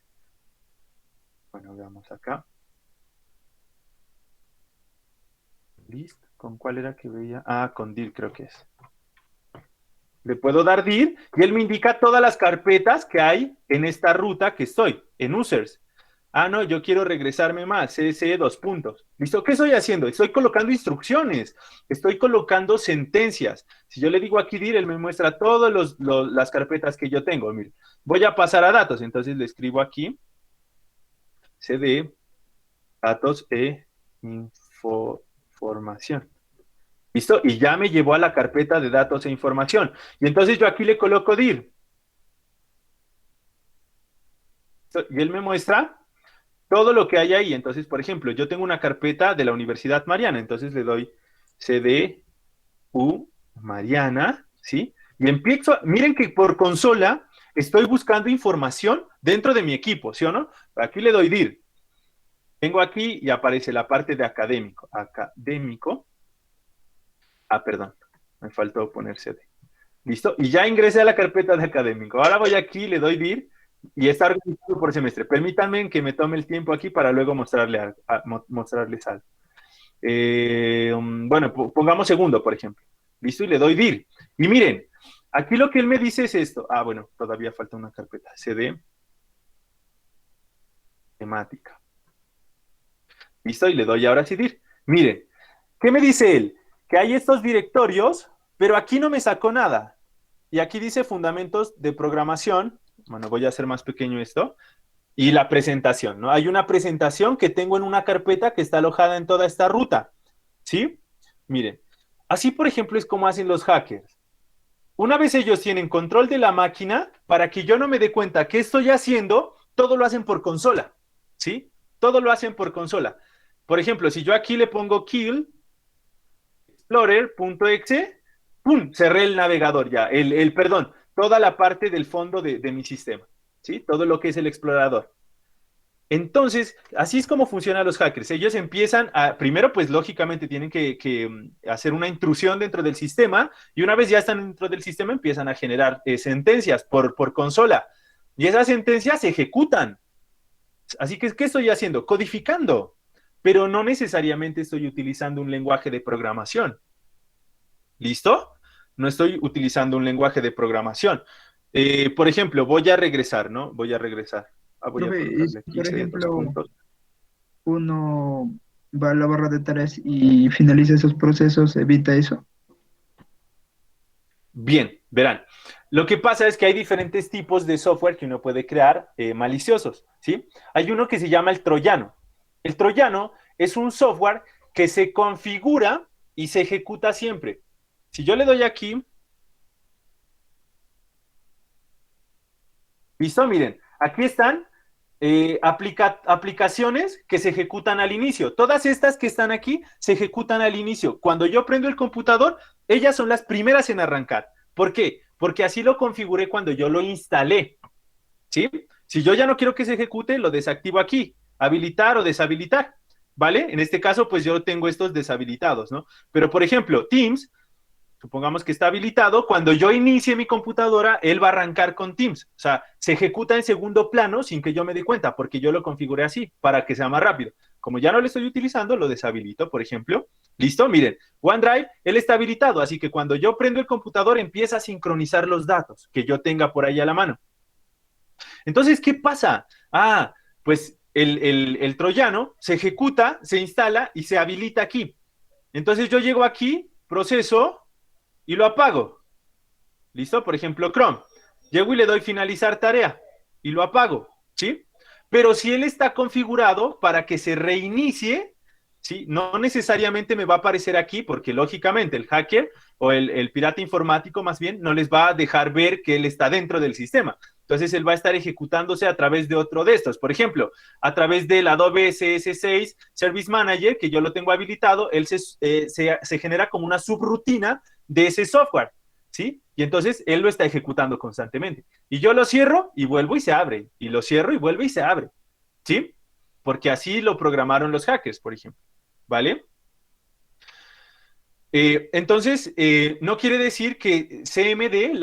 Bueno, veamos acá. List, ¿con cuál era que veía? Ah, con dir creo que es. Le puedo dar dir y él me indica todas las carpetas que hay en esta ruta que estoy, en users. Ah, no, yo quiero regresarme más, CSE dos puntos. ¿Listo? ¿Qué estoy haciendo? Estoy colocando instrucciones, estoy colocando sentencias. Si yo le digo aquí dir, él me muestra todas las carpetas que yo tengo. Mire, voy a pasar a datos, entonces le escribo aquí, CD, datos e información. ¿Listo? Y ya me llevó a la carpeta de datos e información. Y entonces yo aquí le coloco dir. Y él me muestra todo lo que hay ahí. Entonces, por ejemplo, yo tengo una carpeta de la Universidad Mariana, entonces le doy CDU Mariana, ¿sí? Y empiezo, miren que por consola estoy buscando información dentro de mi equipo, ¿sí o no? Aquí le doy dir. Tengo aquí y aparece la parte de académico. Académico. Ah, perdón, me faltó poner CD. ¿Listo? Y ya ingresé a la carpeta de académico. Ahora voy aquí, le doy dir y está organizado por semestre. Permítanme que me tome el tiempo aquí para luego mostrarles algo. Bueno, pongamos segundo, por ejemplo. ¿Listo? Y le doy dir. Y miren, aquí lo que él me dice es esto. Ah, bueno, todavía falta una carpeta. CD. Temática. ¿Listo? Y le doy ahora sí dir. Miren, ¿qué me dice él? Que hay estos directorios, pero aquí no me sacó nada. Y aquí dice fundamentos de programación. Bueno, voy a hacer más pequeño esto. Y la presentación, ¿no? Hay una presentación que tengo en una carpeta que está alojada en toda esta ruta, ¿sí? Miren, así por ejemplo es como hacen los hackers. Una vez ellos tienen control de la máquina, para que yo no me dé cuenta qué estoy haciendo, todo lo hacen por consola, ¿sí? Todo lo hacen por consola. Por ejemplo, si yo aquí le pongo kill, explorer.exe, ¡pum! Cerré el navegador ya, perdón, toda la parte del fondo de mi sistema, ¿sí? Todo lo que es el explorador. Entonces, así es como funcionan los hackers. Ellos empiezan a, primero, pues lógicamente tienen que hacer una intrusión dentro del sistema y una vez ya están dentro del sistema empiezan a generar sentencias por consola. Y esas sentencias se ejecutan. Así que, ¿qué estoy haciendo? Codificando. Pero no necesariamente estoy utilizando un lenguaje de programación. ¿Listo? No estoy utilizando un lenguaje de programación. Por ejemplo, voy a regresar, ¿no? Voy a regresar. Voy a Profe, colocarle aquí por dos ejemplo, puntos. uno va a la barra de tareas y finaliza esos procesos, evita eso. Bien, verán. Lo que pasa es que hay diferentes tipos de software que uno puede crear maliciosos, ¿sí? Hay uno que se llama el troyano. El troyano es un software que se configura y se ejecuta siempre. Si yo le doy aquí, ¿listo? Miren, aquí están aplicaciones que se ejecutan al inicio. Todas estas que están aquí se ejecutan al inicio. Cuando yo prendo el computador, ellas son las primeras en arrancar. ¿Por qué? Porque así lo configuré cuando yo lo instalé, ¿sí? Si yo ya no quiero que se ejecute, lo desactivo aquí, habilitar o deshabilitar, ¿vale? En este caso, pues yo tengo estos deshabilitados, ¿no? Pero, por ejemplo, Teams, supongamos que está habilitado, cuando yo inicie mi computadora, él va a arrancar con Teams. O sea, se ejecuta en segundo plano sin que yo me dé cuenta, porque yo lo configuré así, para que sea más rápido. Como ya no lo estoy utilizando, lo deshabilito, por ejemplo. ¿Listo? Miren, OneDrive, él está habilitado, así que cuando yo prendo el computador, empieza a sincronizar los datos que yo tenga por ahí a la mano. Entonces, ¿qué pasa? Ah, pues el troyano se ejecuta, se instala y se habilita aquí. Entonces yo llego aquí, proceso y lo apago. ¿Listo? Por ejemplo, Chrome. Llego y le doy finalizar tarea y lo apago, ¿sí? Pero si él está configurado para que se reinicie, ¿sí? No necesariamente me va a aparecer aquí porque lógicamente el hacker o el pirata informático más bien no les va a dejar ver que él está dentro del sistema. Entonces él va a estar ejecutándose a través de otro de estos. Por ejemplo, a través del Adobe CS6 Service Manager, que yo lo tengo habilitado, él se genera como una subrutina de ese software, ¿sí? Y entonces él lo está ejecutando constantemente. Y yo lo cierro y vuelvo y se abre. Y lo cierro y vuelve y se abre, ¿sí? Porque así lo programaron los hackers, por ejemplo, ¿vale? Entonces, no quiere decir que CMD,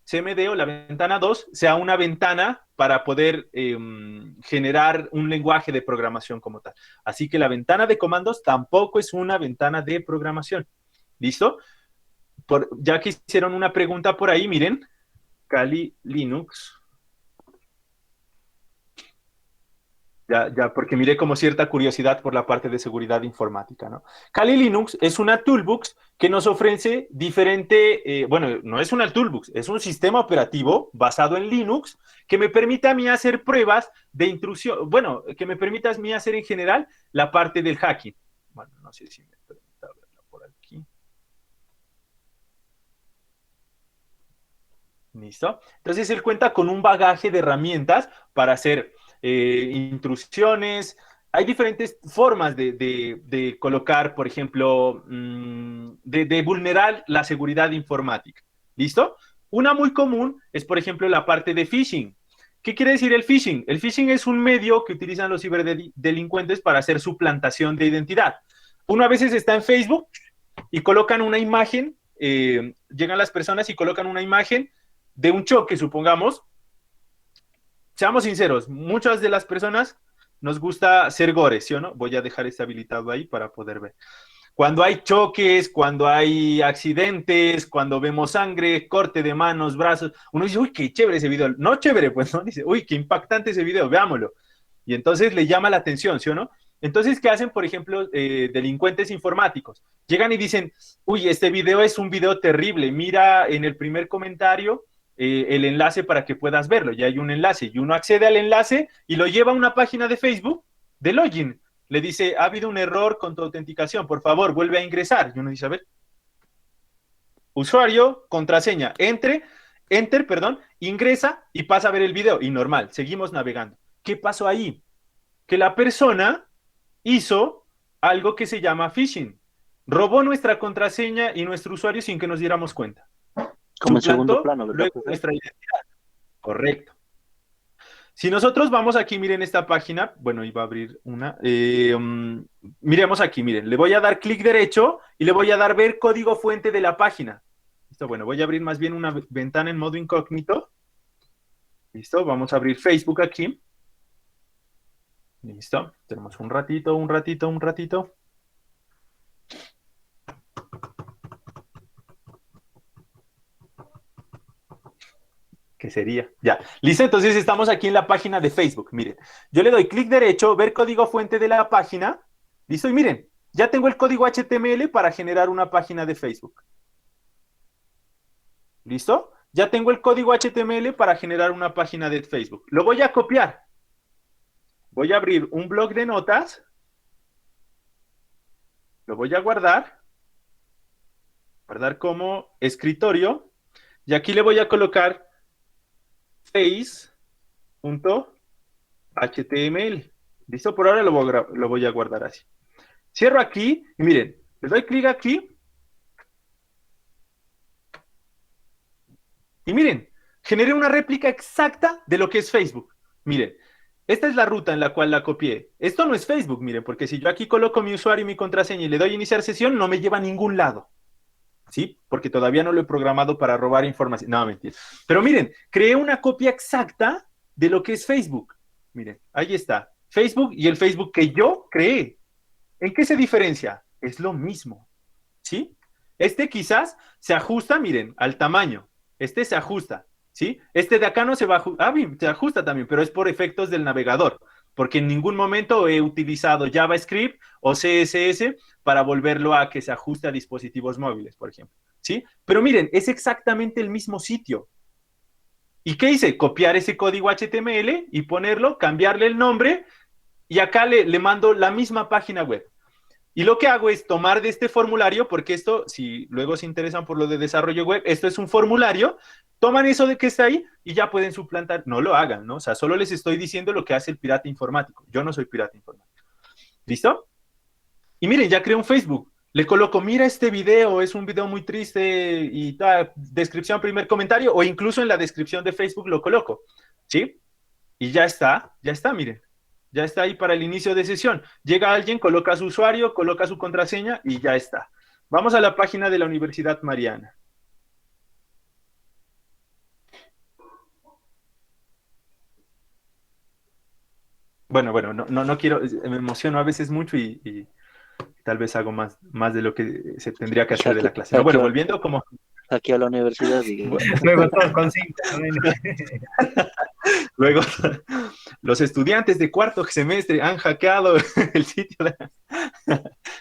CMD o la ventana 2 sea una ventana para poder generar un lenguaje de programación como tal. Así que la ventana de comandos tampoco es una ventana de programación. ¿Listo? Ya que hicieron una pregunta por ahí, miren, Kali Linux. Ya, porque miré como cierta curiosidad por la parte de seguridad informática, ¿no? Kali Linux es una toolbox que nos ofrece diferente, bueno, no es una toolbox, es un sistema operativo basado en Linux que me permite a mí hacer pruebas de intrusión, bueno, que me permite a mí hacer en general la parte del hacking. Bueno, no sé si me permite verla por aquí. ¿Listo? Entonces él cuenta con un bagaje de herramientas para hacer intrusiones. Hay diferentes formas de colocar, por ejemplo, de vulnerar la seguridad informática. ¿Listo? Una muy común es, por ejemplo, la parte de phishing. ¿Qué quiere decir el phishing? El phishing es un medio que utilizan los ciberdelincuentes para hacer suplantación de identidad. Uno a veces está en Facebook y colocan una imagen, llegan las personas y colocan una imagen de un choque, supongamos. Seamos sinceros, muchas de las personas nos gusta ser gore, ¿sí o no? Voy a dejar este habilitado ahí para poder ver. Cuando hay choques, cuando hay accidentes, cuando vemos sangre, corte de manos, brazos, uno dice, uy, qué chévere ese video. No chévere, pues, ¿no? Dice, uy, qué impactante ese video, veámoslo. Y entonces le llama la atención, ¿sí o no? Entonces, ¿qué hacen, por ejemplo, delincuentes informáticos? Llegan y dicen, uy, este video es un video terrible, mira en el primer comentario el enlace para que puedas verlo. Ya hay un enlace y uno accede al enlace y lo lleva a una página de Facebook de login. Le dice, ha habido un error con tu autenticación, por favor, vuelve a ingresar. Y uno dice, a ver, usuario, contraseña, enter, ingresa y pasa a ver el video. Y normal, seguimos navegando. ¿Qué pasó ahí? Que la persona hizo algo que se llama phishing. Robó nuestra contraseña y nuestro usuario sin que nos diéramos cuenta. Como en segundo plano, ¿verdad? Luego nuestra identidad. Correcto. Si nosotros vamos aquí, miren esta página, bueno, iba a abrir una, miremos aquí, miren, le voy a dar clic derecho y le voy a dar ver código fuente de la página. Listo, bueno, voy a abrir más bien una ventana en modo incógnito. Listo, vamos a abrir Facebook aquí. Listo, tenemos un ratito. ¿Qué sería? Ya. Listo, entonces estamos aquí en la página de Facebook. Miren, yo le doy clic derecho, ver código fuente de la página. Listo, y miren, ya tengo el código HTML para generar una página de Facebook. ¿Listo? Ya tengo el código HTML para generar una página de Facebook. Lo voy a copiar. Voy a abrir un bloc de notas. Lo voy a guardar. Guardar como escritorio. Y aquí le voy a colocar face.html. ¿Listo? Por ahora lo voy a guardar así. Cierro aquí y miren, le doy clic aquí. Y miren, generé una réplica exacta de lo que es Facebook. Miren, esta es la ruta en la cual la copié. Esto no es Facebook, miren, porque si yo aquí coloco mi usuario y mi contraseña y le doy a iniciar sesión, no me lleva a ningún lado. ¿Sí? Porque todavía no lo he programado para robar información. No, mentira. Pero miren, creé una copia exacta de lo que es Facebook. Miren, ahí está. Facebook y el Facebook que yo creé. ¿En qué se diferencia? Es lo mismo. ¿Sí? Este quizás se ajusta, miren, al tamaño. Este se ajusta. ¿sí? Este de acá no se va a se ajusta también, pero es por efectos del navegador, porque en ningún momento he utilizado JavaScript o CSS para volverlo a que se ajuste a dispositivos móviles, por ejemplo, ¿sí? Pero miren, es exactamente el mismo sitio. ¿Y qué hice? Copiar ese código HTML y ponerlo, cambiarle el nombre, y acá le mando la misma página web. Y lo que hago es tomar de este formulario, porque esto, si luego se interesan por lo de desarrollo web, esto es un formulario, toman eso de que está ahí y ya pueden suplantar. No lo hagan, ¿no? O sea, solo les estoy diciendo lo que hace el pirata informático. Yo no soy pirata informático. ¿Listo? Y miren, ya creé un Facebook. Le coloco, mira este video, es un video muy triste y tal, descripción, primer comentario, o incluso en la descripción de Facebook lo coloco, ¿sí? Y ya está, miren. Ya está ahí para el inicio de sesión. Llega alguien, coloca su usuario, coloca su contraseña y ya está. Vamos a la página de la Universidad Mariana. Bueno, no quiero, me emociono a veces mucho y tal vez hago más de lo que se tendría que hacer de la clase. No, bueno, volviendo como... Aquí a la universidad, digamos. Luego todos con 5. Luego, los estudiantes de cuarto semestre han hackeado el sitio.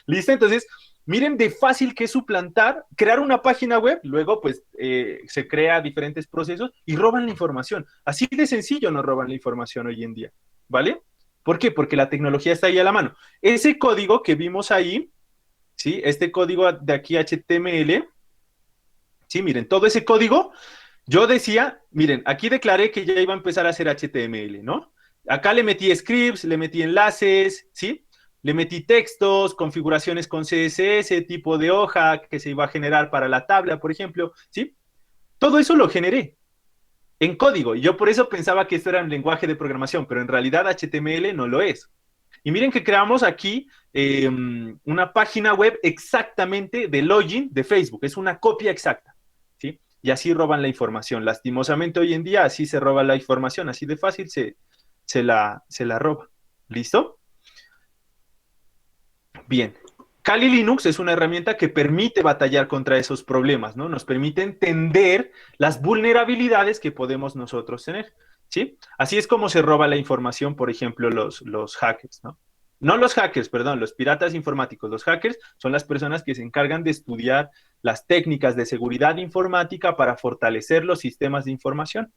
¿Listo? Entonces, miren de fácil que es suplantar, crear una página web, luego pues se crea diferentes procesos y roban la información. Así de sencillo nos roban la información hoy en día, ¿vale? ¿Por qué? Porque la tecnología está ahí a la mano. Ese código que vimos ahí, ¿sí? Este código de aquí HTML, sí, miren, todo ese código, yo decía, miren, aquí declaré que ya iba a empezar a hacer HTML, ¿no? Acá le metí scripts, le metí enlaces, ¿sí? Le metí textos, configuraciones con CSS, tipo de hoja que se iba a generar para la tabla, por ejemplo, ¿sí? Todo eso lo generé en código. Y yo por eso pensaba que esto era un lenguaje de programación, pero en realidad HTML no lo es. Y miren que creamos aquí una página web exactamente de login de Facebook. Es una copia exacta, ¿sí? Y así roban la información. Lastimosamente hoy en día así se roba la información, así de fácil se la roba. ¿Listo? Bien. Kali Linux es una herramienta que permite batallar contra esos problemas, ¿no? Nos permite entender las vulnerabilidades que podemos nosotros tener, ¿sí? Así es como se roba la información, por ejemplo, los hackers, ¿no? No los hackers, perdón, los piratas informáticos. Los hackers son las personas que se encargan de estudiar las técnicas de seguridad informática para fortalecer los sistemas de información,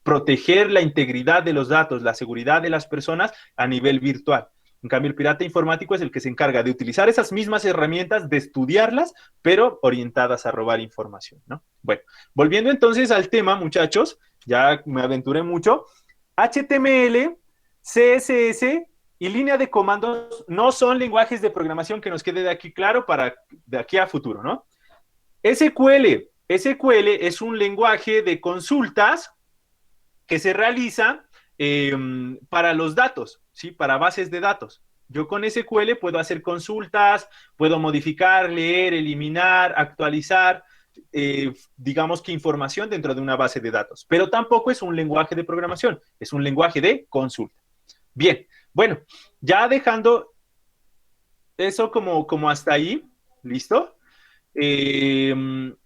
proteger la integridad de los datos, la seguridad de las personas a nivel virtual. En cambio, el pirata informático es el que se encarga de utilizar esas mismas herramientas, de estudiarlas, pero orientadas a robar información, ¿no? Bueno, volviendo entonces al tema, muchachos, ya me aventuré mucho. HTML, CSS y línea de comandos no son lenguajes de programación, que nos quede de aquí claro para de aquí a futuro, ¿no? SQL es un lenguaje de consultas que se realiza para los datos, ¿sí? Para bases de datos. Yo con SQL puedo hacer consultas, puedo modificar, leer, eliminar, actualizar, digamos que información dentro de una base de datos. Pero tampoco es un lenguaje de programación, es un lenguaje de consulta. Bien, bueno, ya dejando eso como hasta ahí, ¿listo?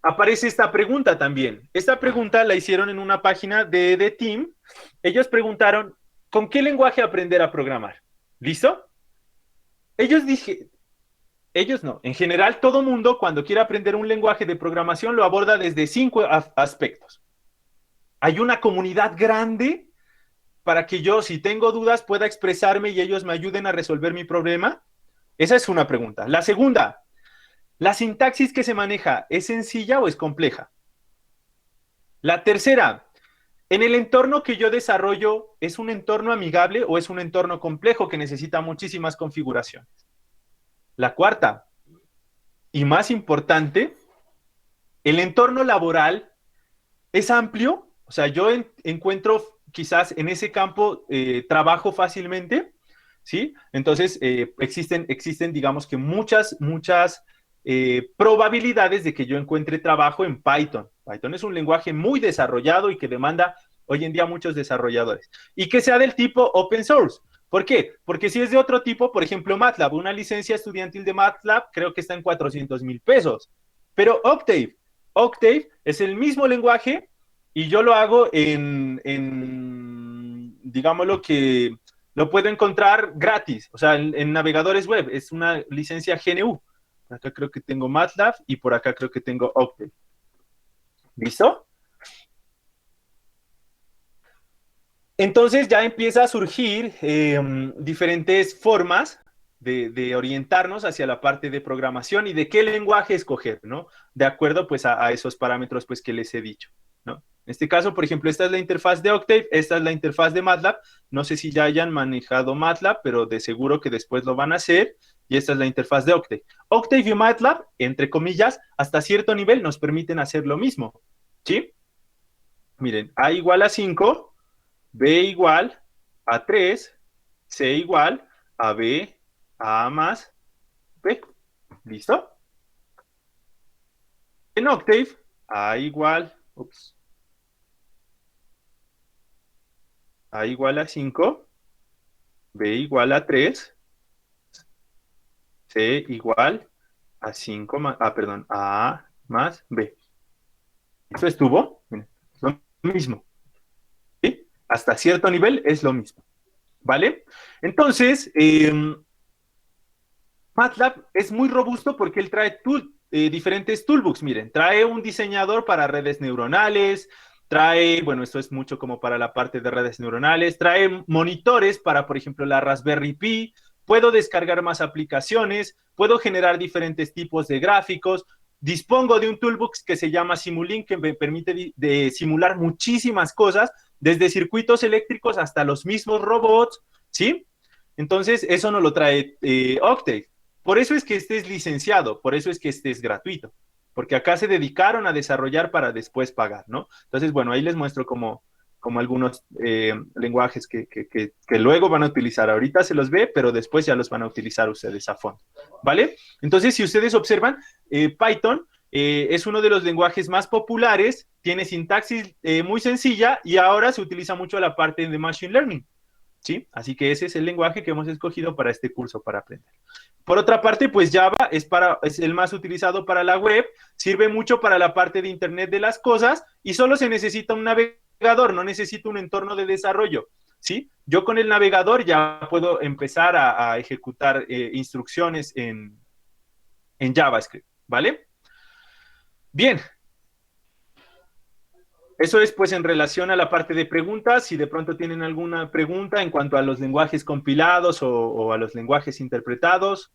Aparece esta pregunta también. Esta pregunta la hicieron en una página de The Team. Ellos preguntaron, ¿con qué lenguaje aprender a programar? ¿Listo? Ellos no. En general, todo mundo cuando quiere aprender un lenguaje de programación lo aborda desde 5 aspectos. Hay una comunidad grande para que yo, si tengo dudas, pueda expresarme y ellos me ayuden a resolver mi problema. Esa es una pregunta. La segunda, ¿la sintaxis que se maneja es sencilla o es compleja? La tercera, ¿en el entorno que yo desarrollo es un entorno amigable o es un entorno complejo que necesita muchísimas configuraciones? La cuarta, y más importante, ¿el entorno laboral es amplio? O sea, yo encuentro quizás en ese campo trabajo fácilmente, ¿sí? Entonces, existen, digamos que muchas probabilidades de que yo encuentre trabajo en Python. Python es un lenguaje muy desarrollado y que demanda hoy en día muchos desarrolladores. Y que sea del tipo open source. ¿Por qué? Porque si es de otro tipo, por ejemplo, MATLAB, una licencia estudiantil de MATLAB creo que está en 400,000 pesos. Pero Octave es el mismo lenguaje y yo lo hago digámoslo que lo puedo encontrar gratis, o sea, en navegadores web, es una licencia GNU. Por acá creo que tengo MATLAB y por acá creo que tengo Octave. ¿Listo? Entonces ya empieza a surgir diferentes formas de orientarnos hacia la parte de programación y de qué lenguaje escoger, ¿no? De acuerdo, pues, a esos parámetros, pues, que les he dicho, ¿no? En este caso, por ejemplo, esta es la interfaz de Octave, esta es la interfaz de MATLAB. No sé si ya hayan manejado MATLAB, pero de seguro que después lo van a hacer. Y esta es la interfaz de Octave. Octave y MATLAB, entre comillas, hasta cierto nivel nos permiten hacer lo mismo, ¿sí? Miren, A igual a 5, B igual a 3, C igual a B, A más B. ¿Listo? En Octave, A igual a 5, B igual a 3, C igual a 5 más, perdón, A más B. ¿Eso estuvo? Miren, es lo mismo. ¿Sí? Hasta cierto nivel es lo mismo. ¿Vale? Entonces, MATLAB es muy robusto porque él trae diferentes toolbooks. Miren, trae un diseñador para redes neuronales, trae, bueno, esto es mucho como para la parte de redes neuronales, trae monitores para, por ejemplo, la Raspberry Pi, puedo descargar más aplicaciones, puedo generar diferentes tipos de gráficos, dispongo de un toolbook que se llama Simulink, que me permite simular muchísimas cosas, desde circuitos eléctricos hasta los mismos robots, ¿sí? Entonces, eso no lo trae Octave. Por eso es que este es licenciado, por eso es que este es gratuito, porque acá se dedicaron a desarrollar para después pagar, ¿no? Entonces, bueno, ahí les muestro como algunos lenguajes que luego van a utilizar. Ahorita se los ve, pero después ya los van a utilizar ustedes a fondo, ¿vale? Entonces, si ustedes observan, Python es uno de los lenguajes más populares, tiene sintaxis muy sencilla y ahora se utiliza mucho la parte de Machine Learning, ¿sí? Así que ese es el lenguaje que hemos escogido para este curso, para aprender. Por otra parte, pues Java es el más utilizado para la web, sirve mucho para la parte de Internet de las cosas y solo se necesita un navegador, no necesito un entorno de desarrollo, ¿sí? Yo con el navegador ya puedo empezar a ejecutar instrucciones en JavaScript, ¿vale? Bien. Eso es, pues, en relación a la parte de preguntas. Si de pronto tienen alguna pregunta en cuanto a los lenguajes compilados o a los lenguajes interpretados.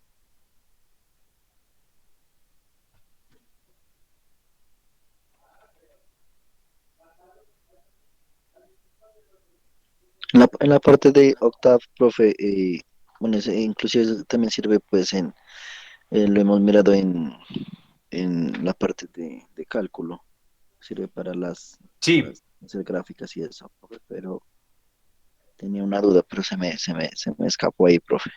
En la parte de Octave, profe, bueno, inclusive también sirve pues lo hemos mirado en la parte de cálculo, sirve para Sí. hacer gráficas y eso, profe, pero tenía una duda, pero se me escapó ahí, profe.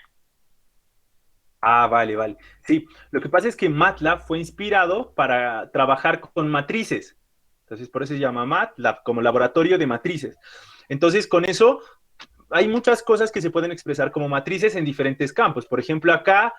Ah, vale, vale. Sí, lo que pasa es que MATLAB fue inspirado para trabajar con matrices. Entonces, por eso se llama MATLAB, como laboratorio de matrices. Entonces, con eso, hay muchas cosas que se pueden expresar como matrices en diferentes campos. Por ejemplo, acá,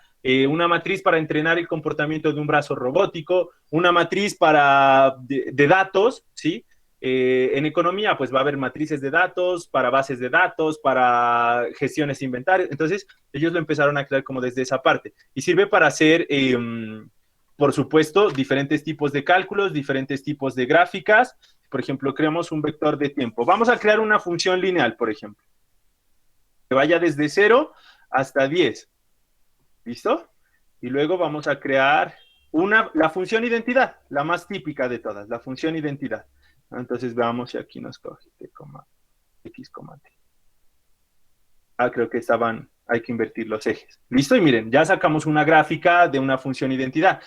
una matriz para entrenar el comportamiento de un brazo robótico, una matriz de datos, ¿sí? En economía, pues va a haber matrices de datos, para bases de datos, para gestiones de inventario. Entonces, ellos lo empezaron a crear como desde esa parte. Y sirve para hacer, por supuesto, diferentes tipos de cálculos, diferentes tipos de gráficas. Por ejemplo, creamos un vector de tiempo. Vamos a crear una función lineal, por ejemplo, que vaya desde 0 hasta 10. ¿Listo? Y luego vamos a crear la función identidad, la más típica de todas, la función identidad. Entonces veamos si aquí nos coge t, x, t. Creo que hay que invertir los ejes. ¿Listo? Y miren, ya sacamos una gráfica de una función identidad.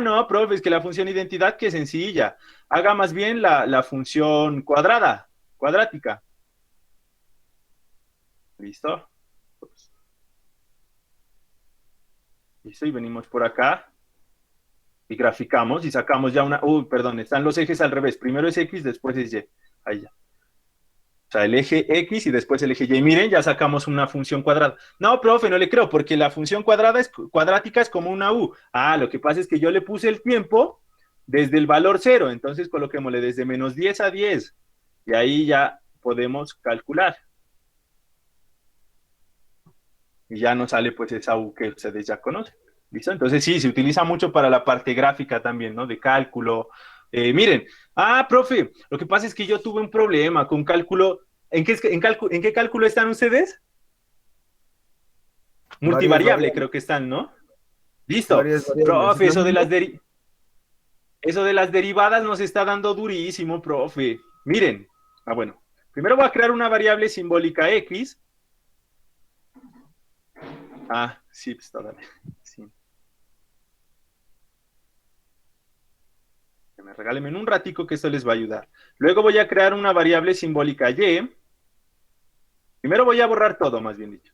No, profe, es que la función identidad, qué sencilla. Haga más bien la función cuadrática. ¿Listo? Listo, y venimos por acá. Y graficamos y sacamos ya perdón, están los ejes al revés. Primero es X, después es Y. Ahí ya. O sea, el eje X y después el eje Y. Miren, ya sacamos una función cuadrada. No, profe, no le creo, porque la función cuadrática es como una U. Lo que pasa es que yo le puse el tiempo desde el valor 0. Entonces coloquémosle desde menos 10 a 10. Y ahí ya podemos calcular. Y ya nos sale pues esa U que ustedes ya conocen. ¿Listo? Entonces sí, se utiliza mucho para la parte gráfica también, ¿no? De cálculo. Miren, profe, lo que pasa es que yo tuve un problema con cálculo. ¿En qué cálculo están ustedes? Multivariable, creo que están, ¿no? Listo. Profe, eso de las derivadas nos está dando durísimo, profe. Miren, bueno, primero voy a crear una variable simbólica X. Sí, pues todavía. Sí. Regálenme un ratico que esto les va a ayudar. Luego voy a crear una variable simbólica Y. Primero voy a borrar todo, más bien dicho,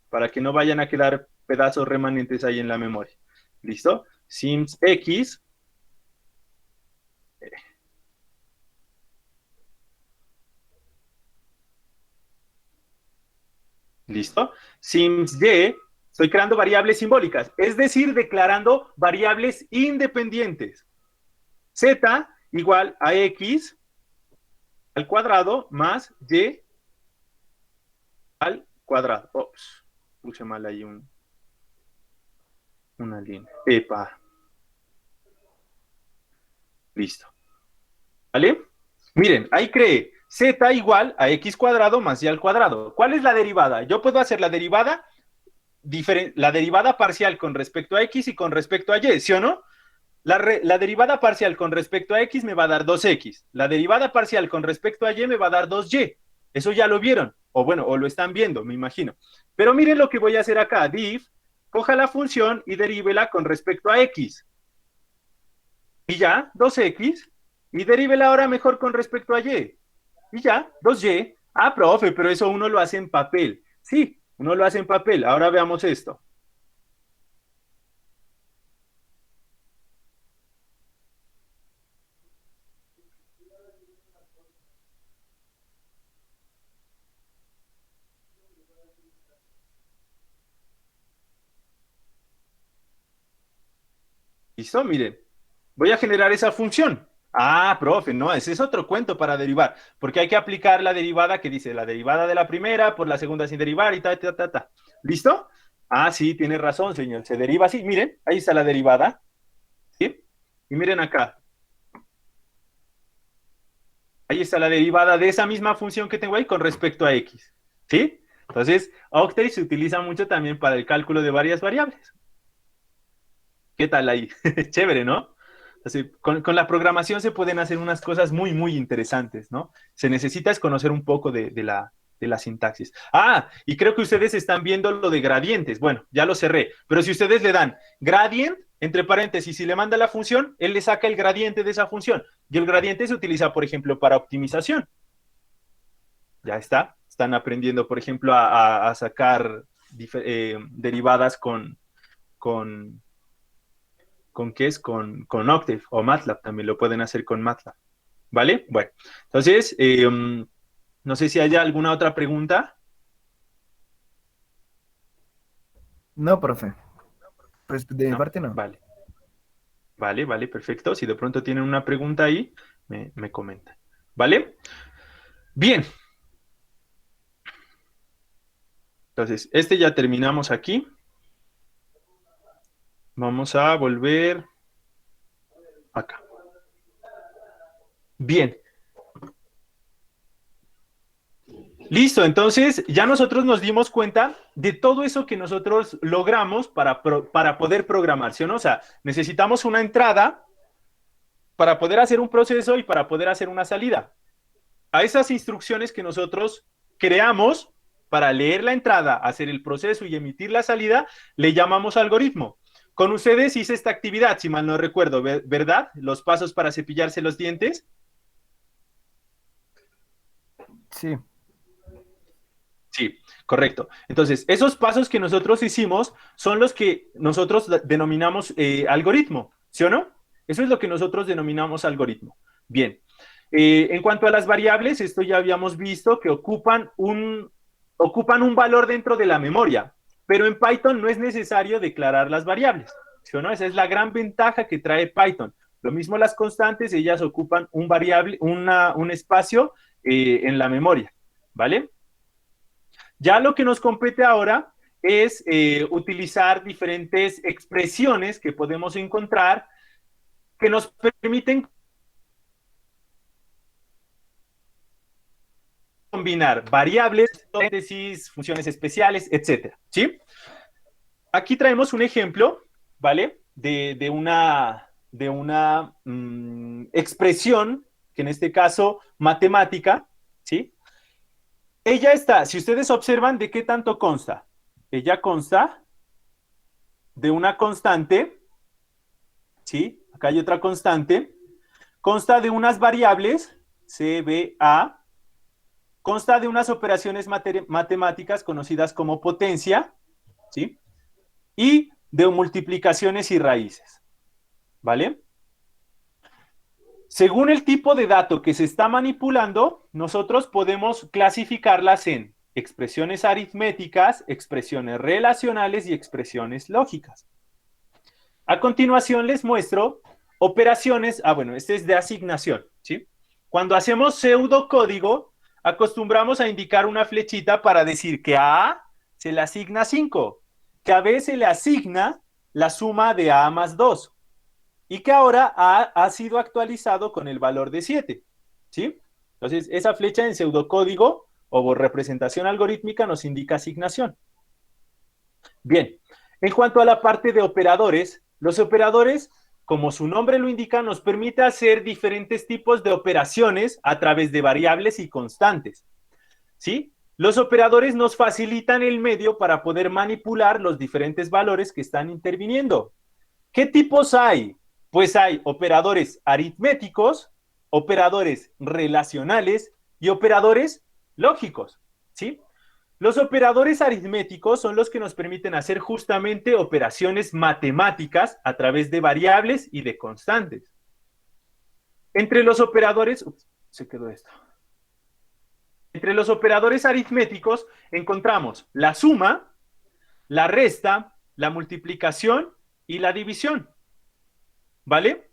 para que no vayan a quedar pedazos remanentes ahí en la memoria. ¿Listo? Sims X. ¿Listo? Sims Y. Estoy creando variables simbólicas, es decir, declarando variables independientes. Z igual a X al cuadrado más Y al cuadrado. Ops, puse mal ahí una línea. Epa. Listo. ¿Vale? Miren, ahí creé Z igual a X cuadrado más Y al cuadrado. ¿Cuál es la derivada? Yo puedo hacer la derivada parcial con respecto a X y con respecto a Y, ¿sí o no? La derivada parcial con respecto a X me va a dar 2X. La derivada parcial con respecto a Y me va a dar 2Y. Eso ya lo vieron. O bueno, o lo están viendo, me imagino. Pero miren lo que voy a hacer acá. Div, coja la función y derívela con respecto a X. Y ya, 2X. Y derívela ahora mejor con respecto a Y. Y ya, 2Y. Profe, pero eso uno lo hace en papel. Sí, uno lo hace en papel. Ahora veamos esto. ¿Listo? Miren, voy a generar esa función. Profe, no, ese es otro cuento para derivar, porque hay que aplicar la derivada que dice la derivada de la primera por la segunda sin derivar y ta. ¿Listo? Sí, tiene razón, señor, se deriva así. Miren, ahí está la derivada. ¿Sí? Y miren acá. Ahí está la derivada de esa misma función que tengo ahí con respecto a X. ¿Sí? Entonces, Octave se utiliza mucho también para el cálculo de varias variables. ¿Qué tal ahí? Chévere, ¿no? Así, con la programación se pueden hacer unas cosas muy, muy interesantes, ¿no? Se necesita es conocer un poco de la sintaxis. Y creo que ustedes están viendo lo de gradientes. Bueno, ya lo cerré. Pero si ustedes le dan gradient, entre paréntesis, y le manda la función, él le saca el gradiente de esa función. Y el gradiente se utiliza, por ejemplo, para optimización. Ya está. Están aprendiendo, por ejemplo, a sacar derivadas ¿con qué es? Con Octave o MATLAB, también lo pueden hacer con MATLAB, ¿vale? Bueno, entonces, no sé si haya alguna otra pregunta. No, profe. Pues de mi parte no. Vale, perfecto. Si de pronto tienen una pregunta ahí, me comentan, ¿vale? Bien. Entonces, ya terminamos aquí. Vamos a volver acá. Bien. Listo, entonces ya nosotros nos dimos cuenta de todo eso que nosotros logramos para poder programar, ¿sí o no? O sea, necesitamos una entrada para poder hacer un proceso y para poder hacer una salida. A esas instrucciones que nosotros creamos para leer la entrada, hacer el proceso y emitir la salida, le llamamos algoritmo. Con ustedes hice esta actividad, si mal no recuerdo, ¿verdad? Los pasos para cepillarse los dientes. Sí. Sí, correcto. Entonces, esos pasos que nosotros hicimos son los que nosotros denominamos algoritmo, ¿sí o no? Eso es lo que nosotros denominamos algoritmo. Bien. En cuanto a las variables, esto ya habíamos visto que ocupan un valor dentro de la memoria, pero en Python no es necesario declarar las variables, ¿sí o no? Esa es la gran ventaja que trae Python. Lo mismo las constantes, ellas ocupan un variable, un espacio en la memoria, ¿vale? Ya lo que nos compete ahora es utilizar diferentes expresiones que podemos encontrar que nos permiten combinar variables, paréntesis, funciones especiales, etcétera, ¿sí? Aquí traemos un ejemplo, ¿vale? De una expresión, que en este caso matemática, ¿sí? Ella está, si ustedes observan, ¿de qué tanto consta? Ella consta de una constante, ¿sí? Acá hay otra constante. Consta de unas variables, C, B, A. Consta de unas operaciones matemáticas conocidas como potencia, ¿sí? Y de multiplicaciones y raíces, ¿vale? Según el tipo de dato que se está manipulando, nosotros podemos clasificarlas en expresiones aritméticas, expresiones relacionales y expresiones lógicas. A continuación les muestro operaciones, bueno, este es de asignación, ¿sí? Cuando hacemos pseudocódigo, acostumbramos a indicar una flechita para decir que a A se le asigna 5, que a B se le asigna la suma de A más 2, y que ahora A ha sido actualizado con el valor de 7, ¿sí? Entonces, esa flecha en pseudocódigo o representación algorítmica nos indica asignación. Bien, en cuanto a la parte de operadores, los operadores, como su nombre lo indica, nos permite hacer diferentes tipos de operaciones a través de variables y constantes, ¿sí? Los operadores nos facilitan el medio para poder manipular los diferentes valores que están interviniendo. ¿Qué tipos hay? Pues hay operadores aritméticos, operadores relacionales y operadores lógicos, ¿sí? Los operadores aritméticos son los que nos permiten hacer justamente operaciones matemáticas a través de variables y de constantes. Entre los operadores, se quedó esto. Entre los operadores aritméticos encontramos la suma, la resta, la multiplicación y la división, ¿vale?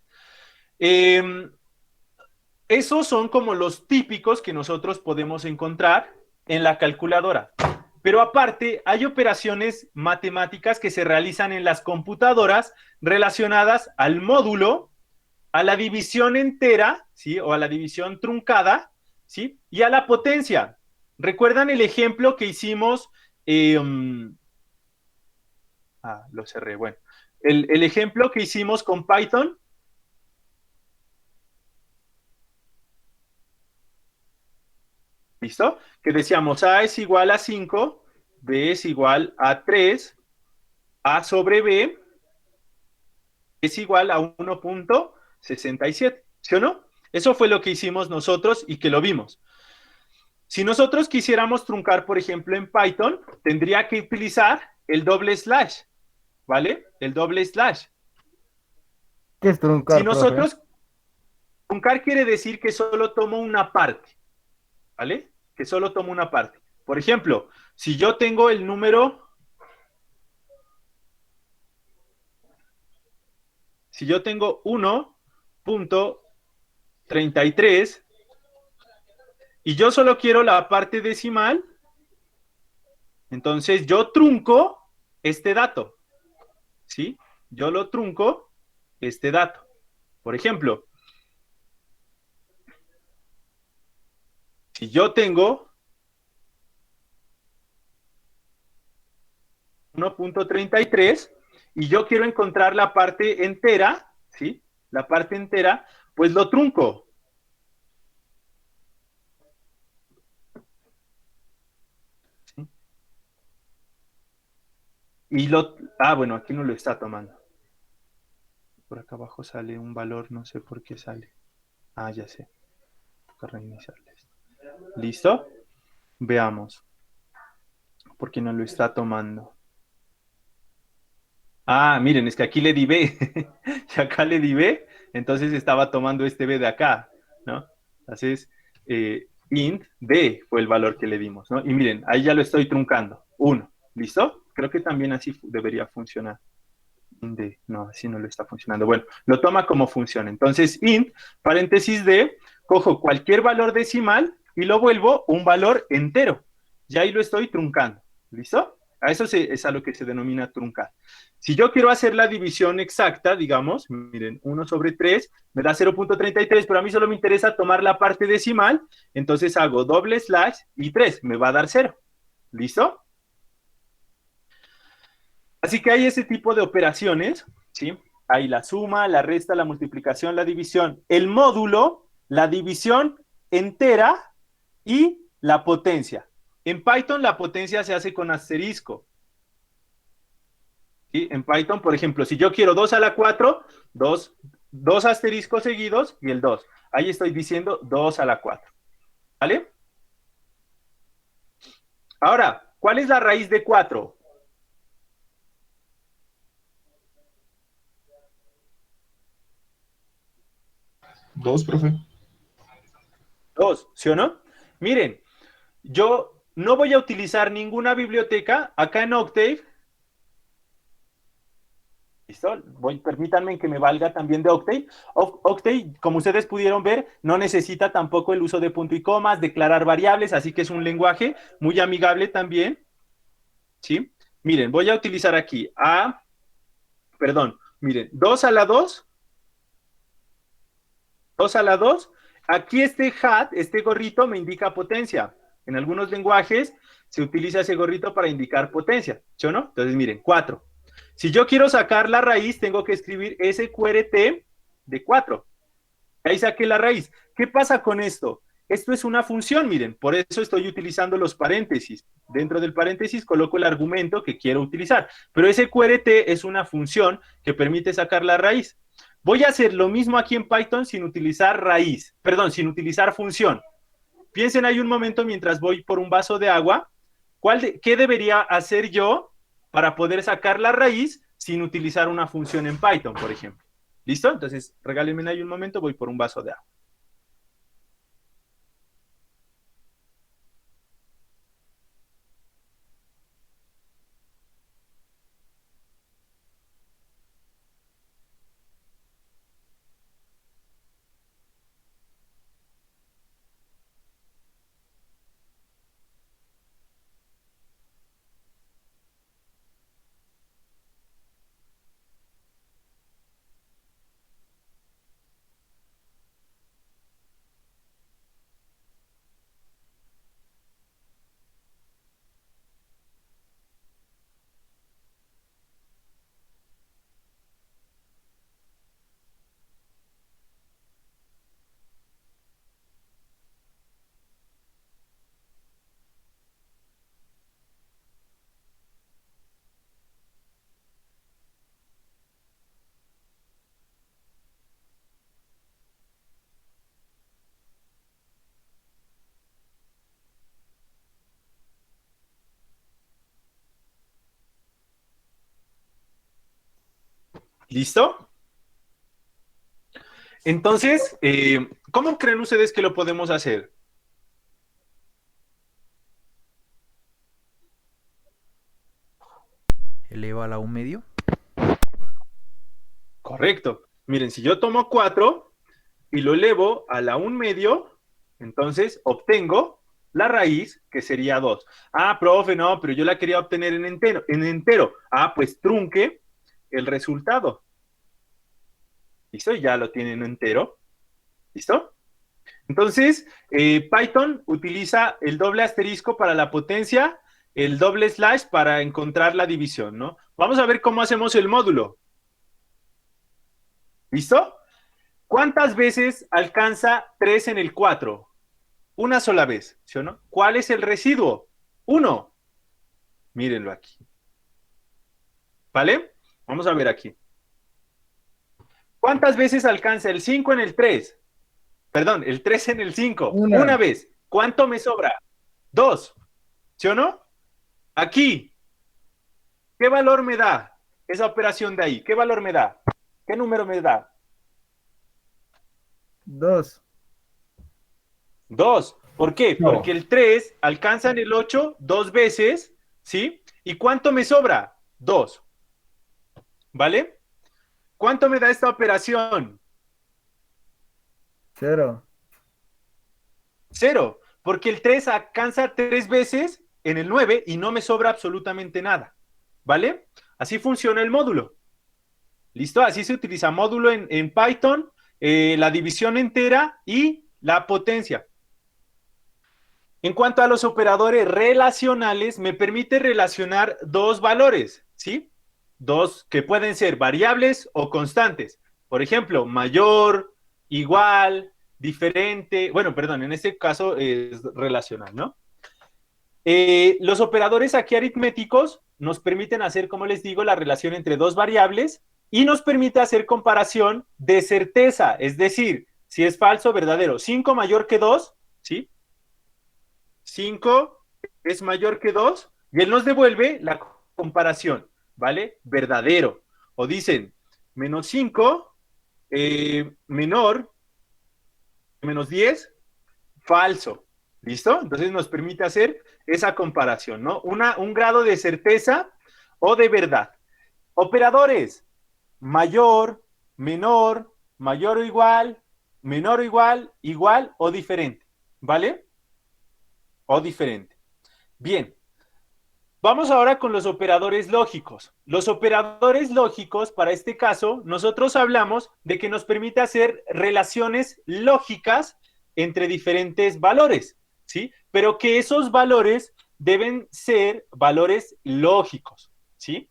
Esos son como los típicos que nosotros podemos encontrar en la calculadora. Pero aparte, hay operaciones matemáticas que se realizan en las computadoras relacionadas al módulo, a la división entera, ¿sí? O a la división truncada, ¿sí? Y a la potencia. ¿Recuerdan el ejemplo que hicimos? Lo cerré, bueno. El ejemplo que hicimos con Python. ¿Listo? Que decíamos A es igual a 5, B es igual a 3, A sobre B es igual a 1.67, ¿sí o no? Eso fue lo que hicimos nosotros y que lo vimos. Si nosotros quisiéramos truncar, por ejemplo, en Python, tendría que utilizar el doble slash, ¿vale? El doble slash. ¿Qué es truncar, Si nosotros, truncar quiere decir que solo tomo una parte, ¿vale? Que solo tomo una parte. Por ejemplo, si yo tengo el número... Si yo tengo 1.33 y yo solo quiero la parte decimal, entonces yo trunco este dato, ¿sí? Yo lo trunco este dato. Por ejemplo, si yo tengo 1.33 y yo quiero encontrar la parte entera, ¿sí? La parte entera, pues lo trunco. ¿Sí? Y bueno, aquí no lo está tomando. Por acá abajo sale un valor, no sé por qué sale. Ya sé. Toca reiniciarle esto. ¿Listo? Veamos. ¿Por qué no lo está tomando? Miren, es que aquí le di B. Y acá le di B, entonces estaba tomando este B de acá, ¿no? Entonces, int B fue el valor que le dimos, ¿no? Y miren, ahí ya lo estoy truncando. 1. ¿Listo? Creo que también así debería funcionar. No, así no lo está funcionando. Bueno, lo toma como función. Entonces, int, paréntesis d, cojo cualquier valor decimal y lo vuelvo un valor entero. Y ahí lo estoy truncando. ¿Listo? A eso es a lo que se denomina truncar. Si yo quiero hacer la división exacta, digamos, miren, 1/3 me da 0.33, pero a mí solo me interesa tomar la parte decimal, entonces hago doble slash y 3, me va a dar 0. ¿Listo? Así que hay ese tipo de operaciones, ¿sí? Hay la suma, la resta, la multiplicación, la división, el módulo, la división entera y la potencia. En Python la potencia se hace con asterisco. ¿Sí? En Python, por ejemplo, si yo quiero 2 a la 4, dos asteriscos seguidos y el 2. Ahí estoy diciendo 2 a la 4. ¿Vale? Ahora, ¿cuál es la raíz de 4? 2, profe. 2, ¿sí o no? Miren, yo no voy a utilizar ninguna biblioteca acá en Octave. ¿Listo? Permítanme que me valga también de Octave. Octave, como ustedes pudieron ver, no necesita tampoco el uso de punto y comas, declarar variables, así que es un lenguaje muy amigable también. ¿Sí? Miren, voy a utilizar aquí miren, 2 a la 2. 2 a la 2. Aquí este hat, este gorrito, me indica potencia. En algunos lenguajes se utiliza ese gorrito para indicar potencia, ¿sí o no? Entonces, miren, 4. Si yo quiero sacar la raíz, tengo que escribir SQRT de 4. Ahí saqué la raíz. ¿Qué pasa con esto? Esto es una función, miren, por eso estoy utilizando los paréntesis. Dentro del paréntesis coloco el argumento que quiero utilizar. Pero SQRT es una función que permite sacar la raíz. Voy a hacer lo mismo aquí en Python sin utilizar raíz, perdón, sin utilizar función. Piensen ahí un momento mientras voy por un vaso de agua. ¿Qué debería hacer yo para poder sacar la raíz sin utilizar una función en Python, por ejemplo? ¿Listo? Entonces, regálenme ahí un momento, voy por un vaso de agua. ¿Listo? Entonces, ¿cómo creen ustedes que lo podemos hacer? Eleva a la 1/2. Correcto. Miren, si yo tomo 4 y lo elevo a la 1/2, entonces obtengo la raíz, que sería 2. Ah, profe, no, pero yo la quería obtener en entero. Ah, pues trunque el resultado. ¿Listo? Ya lo tienen entero. ¿Listo? Entonces, Python utiliza el doble asterisco para la potencia, el doble slash para encontrar la división, ¿no? Vamos a ver cómo hacemos el módulo. ¿Listo? ¿Cuántas veces alcanza 3 en el 4? Una sola vez, ¿sí o no? ¿Cuál es el residuo? 1. Mírenlo aquí. ¿Vale? Vamos a ver aquí. ¿Cuántas veces alcanza el 5 en el 3? Perdón, el 3 en el 5. Una vez. ¿Cuánto me sobra? 2. ¿Sí o no? Aquí. ¿Qué valor me da esa operación de ahí? ¿Qué valor me da? ¿Qué número me da? 2. 2. ¿Por qué? No. Porque el 3 alcanza en el 8 2 veces, ¿sí? ¿Y cuánto me sobra? 2. ¿vale? ¿Cuánto me da esta operación? 0. 0, porque el 3 alcanza 3 veces en el 9 y no me sobra absolutamente nada, ¿vale? Así funciona el módulo. ¿Listo? Así se utiliza módulo en Python, la división entera y la potencia. En cuanto a los operadores relacionales, me permite relacionar dos valores, ¿sí? Dos que pueden ser variables o constantes. Por ejemplo, mayor, igual, diferente. Bueno, perdón, en este caso es relacional, ¿no? Los operadores aquí aritméticos nos permiten hacer, como les digo, la relación entre dos variables y nos permite hacer comparación de certeza, es decir, si es falso o verdadero. 5 mayor que 2, ¿sí? 5 es mayor que 2 y él nos devuelve la comparación, ¿vale? Verdadero. O dicen, menos 5 menor que menos 10, falso. ¿Listo? Entonces nos permite hacer esa comparación, ¿no? Un grado de certeza o de verdad. Operadores, mayor, menor, mayor o igual, menor o igual, igual o diferente, ¿vale? O diferente. Bien, vamos ahora con los operadores lógicos. Los operadores lógicos, para este caso, nosotros hablamos de que nos permite hacer relaciones lógicas entre diferentes valores, ¿sí? Pero que esos valores deben ser valores lógicos, ¿sí?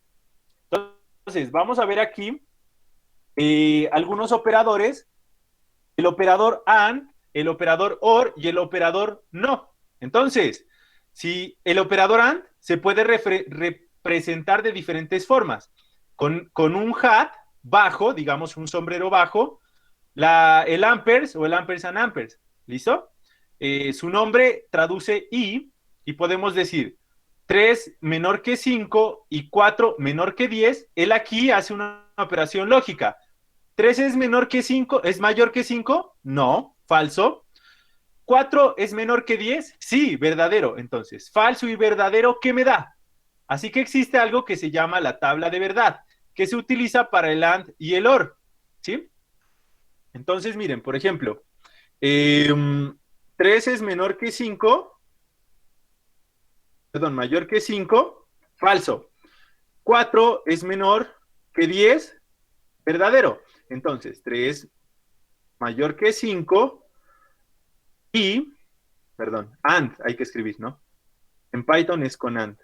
Entonces, vamos a ver aquí algunos operadores, el operador AND, el operador OR y el operador NO. Entonces, si el operador AND se puede representar de diferentes formas, con un hat bajo, digamos un sombrero bajo, el amperes o el ampersand amperes, ¿listo? Su nombre traduce y podemos decir 3 menor que 5 y 4 menor que 10, él aquí hace una operación lógica. 3 es menor que 5, ¿es mayor que 5? No, falso. 4 es menor que 10, sí, verdadero. Entonces, falso y verdadero, ¿qué me da? Así que existe algo que se llama la tabla de verdad, que se utiliza para el AND y el OR, ¿sí? Entonces, miren, por ejemplo, 3 es menor que 5, perdón, mayor que 5, falso. 4 es menor que 10, verdadero. Entonces, 3 mayor que 5 y, perdón, AND hay que escribir, ¿no? En Python es con AND.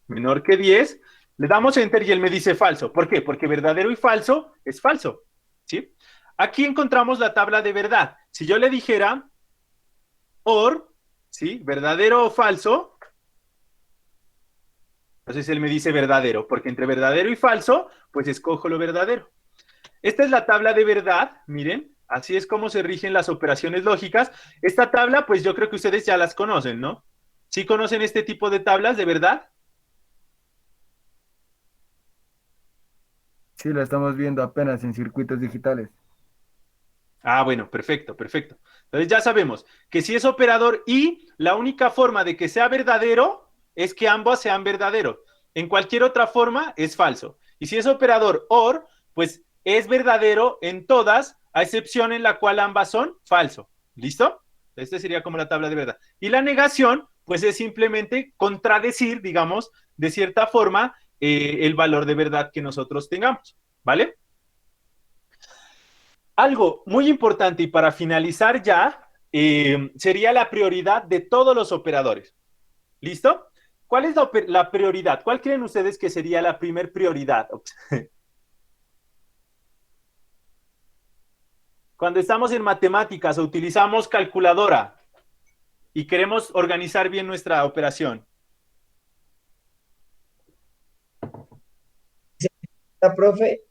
Menor que 10, le damos Enter y él me dice falso. ¿Por qué? Porque verdadero y falso es falso, ¿sí? Aquí encontramos la tabla de verdad. Si yo le dijera OR, ¿sí? Verdadero o falso, entonces él me dice verdadero, porque entre verdadero y falso, pues escojo lo verdadero. Esta es la tabla de verdad, miren, así es como se rigen las operaciones lógicas. Esta tabla, pues yo creo que ustedes ya las conocen, ¿no? ¿Sí conocen este tipo de tablas de verdad? Sí, lo estamos viendo apenas en circuitos digitales. Ah, bueno, perfecto, perfecto. Entonces ya sabemos que si es operador y, la única forma de que sea verdadero es que ambos sean verdaderos. En cualquier otra forma es falso. Y si es operador OR, pues es verdadero en todas, a excepción en la cual ambas son falso. ¿Listo? Este sería como la tabla de verdad. Y la negación, pues es simplemente contradecir, digamos, de cierta forma, el valor de verdad que nosotros tengamos. ¿Vale? Algo muy importante y para finalizar ya, sería la prioridad de todos los operadores. ¿Listo? ¿Cuál es la prioridad? ¿Cuál creen ustedes que sería la primer prioridad? Cuando estamos en matemáticas o utilizamos calculadora y queremos organizar bien nuestra operación. Profe,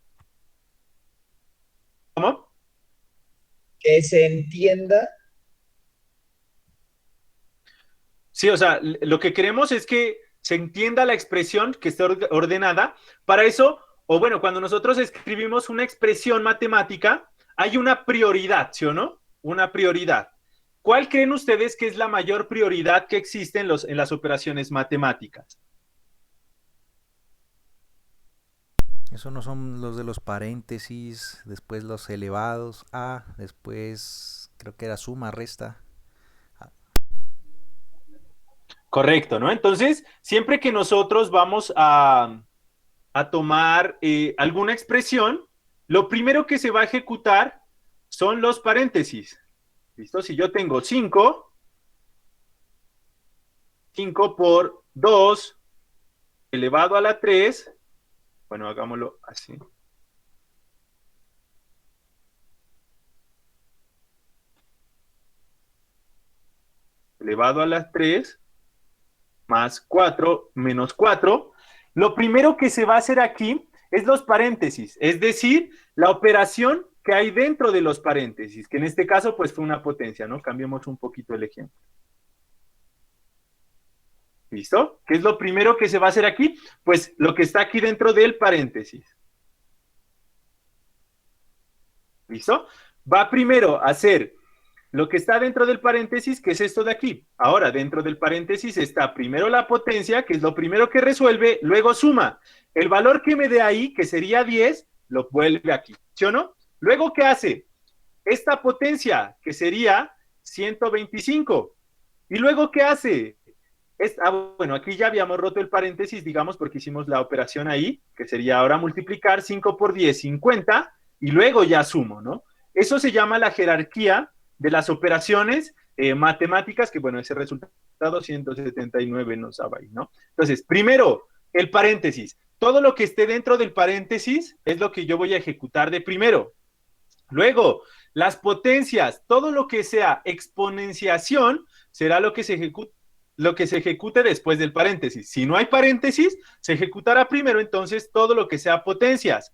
¿Cómo? que se entienda. Sí, o sea, lo que queremos es que se entienda la expresión que esté ordenada. Para eso, o bueno, cuando nosotros escribimos una expresión matemática, hay una prioridad, ¿sí o no? Una prioridad. ¿Cuál creen ustedes que es la mayor prioridad que existe en las operaciones matemáticas? Eso no son los de los paréntesis, después los elevados a, después creo que era suma, resta. Correcto, ¿no? Entonces, siempre que nosotros vamos a tomar alguna expresión, lo primero que se va a ejecutar son los paréntesis. ¿Listo? Si yo tengo 5 por 2 elevado a la 3, bueno, hagámoslo así. Elevado a la 3 más 4 menos 4. Lo primero que se va a hacer aquí es los paréntesis, es decir, la operación que hay dentro de los paréntesis, que en este caso pues fue una potencia, ¿no? Cambiemos un poquito el ejemplo. ¿Listo? ¿Qué es lo primero que se va a hacer aquí? Pues lo que está aquí dentro del paréntesis. ¿Listo? Va primero a hacer lo que está dentro del paréntesis, que es esto de aquí. Ahora, dentro del paréntesis está primero la potencia, que es lo primero que resuelve, luego suma. El valor que me dé ahí, que sería 10, lo vuelve aquí, ¿sí o no? Luego, ¿qué hace? Esta potencia, que sería 125. ¿Y luego qué hace? Bueno, aquí ya habíamos roto el paréntesis, digamos, porque hicimos la operación ahí, que sería ahora multiplicar 5 por 10, 50, y luego ya sumo, ¿no? Eso se llama la jerarquía de las operaciones matemáticas, que bueno, ese resultado 179 nos daba ahí, ¿no? Entonces, primero, el paréntesis. Todo lo que esté dentro del paréntesis es lo que yo voy a ejecutar de primero. Luego, las potencias, todo lo que sea exponenciación será lo que se ejecute después del paréntesis. Si no hay paréntesis, se ejecutará primero entonces todo lo que sea potencias.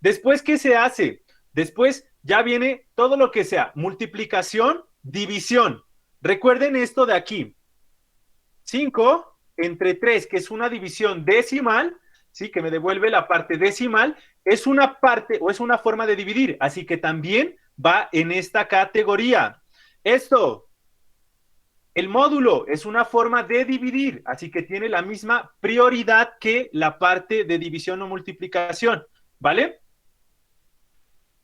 Después, ¿qué se hace? Después ya viene todo lo que sea multiplicación, división. Recuerden esto de aquí. 5 entre 3, que es una división decimal, ¿sí? Que me devuelve la parte decimal, es una parte o es una forma de dividir, así que también va en esta categoría. Esto, el módulo es una forma de dividir, así que tiene la misma prioridad que la parte de división o multiplicación, ¿vale?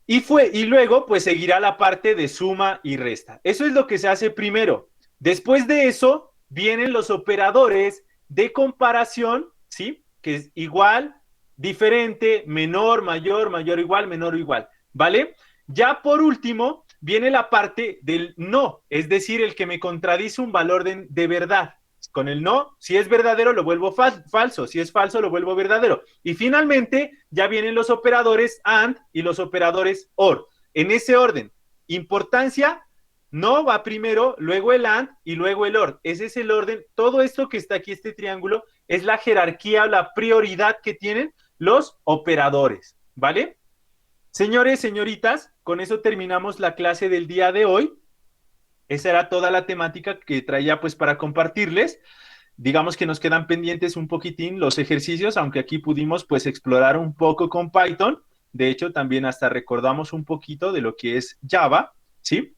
Y luego, pues seguirá la parte de suma y resta. Eso es lo que se hace primero. Después de eso, vienen los operadores de comparación, ¿sí? Que es igual, diferente, menor, mayor, mayor, igual, menor, igual, ¿vale? Ya por último, viene la parte del no, es decir, el que me contradice un valor de verdad. Con el no, si es verdadero, lo vuelvo falso. Si es falso, lo vuelvo verdadero. Y finalmente, ya vienen los operadores AND y los operadores OR. En ese orden. Importancia, no va primero, luego el AND y luego el OR. Ese es el orden. Todo esto que está aquí, este triángulo, es la jerarquía, la prioridad que tienen los operadores. ¿Vale? Señores, señoritas, con eso terminamos la clase del día de hoy. Esa era toda la temática que traía pues para compartirles. Digamos que nos quedan pendientes un poquitín los ejercicios, aunque aquí pudimos pues explorar un poco con Python. De hecho, también hasta recordamos un poquito de lo que es Java, ¿sí?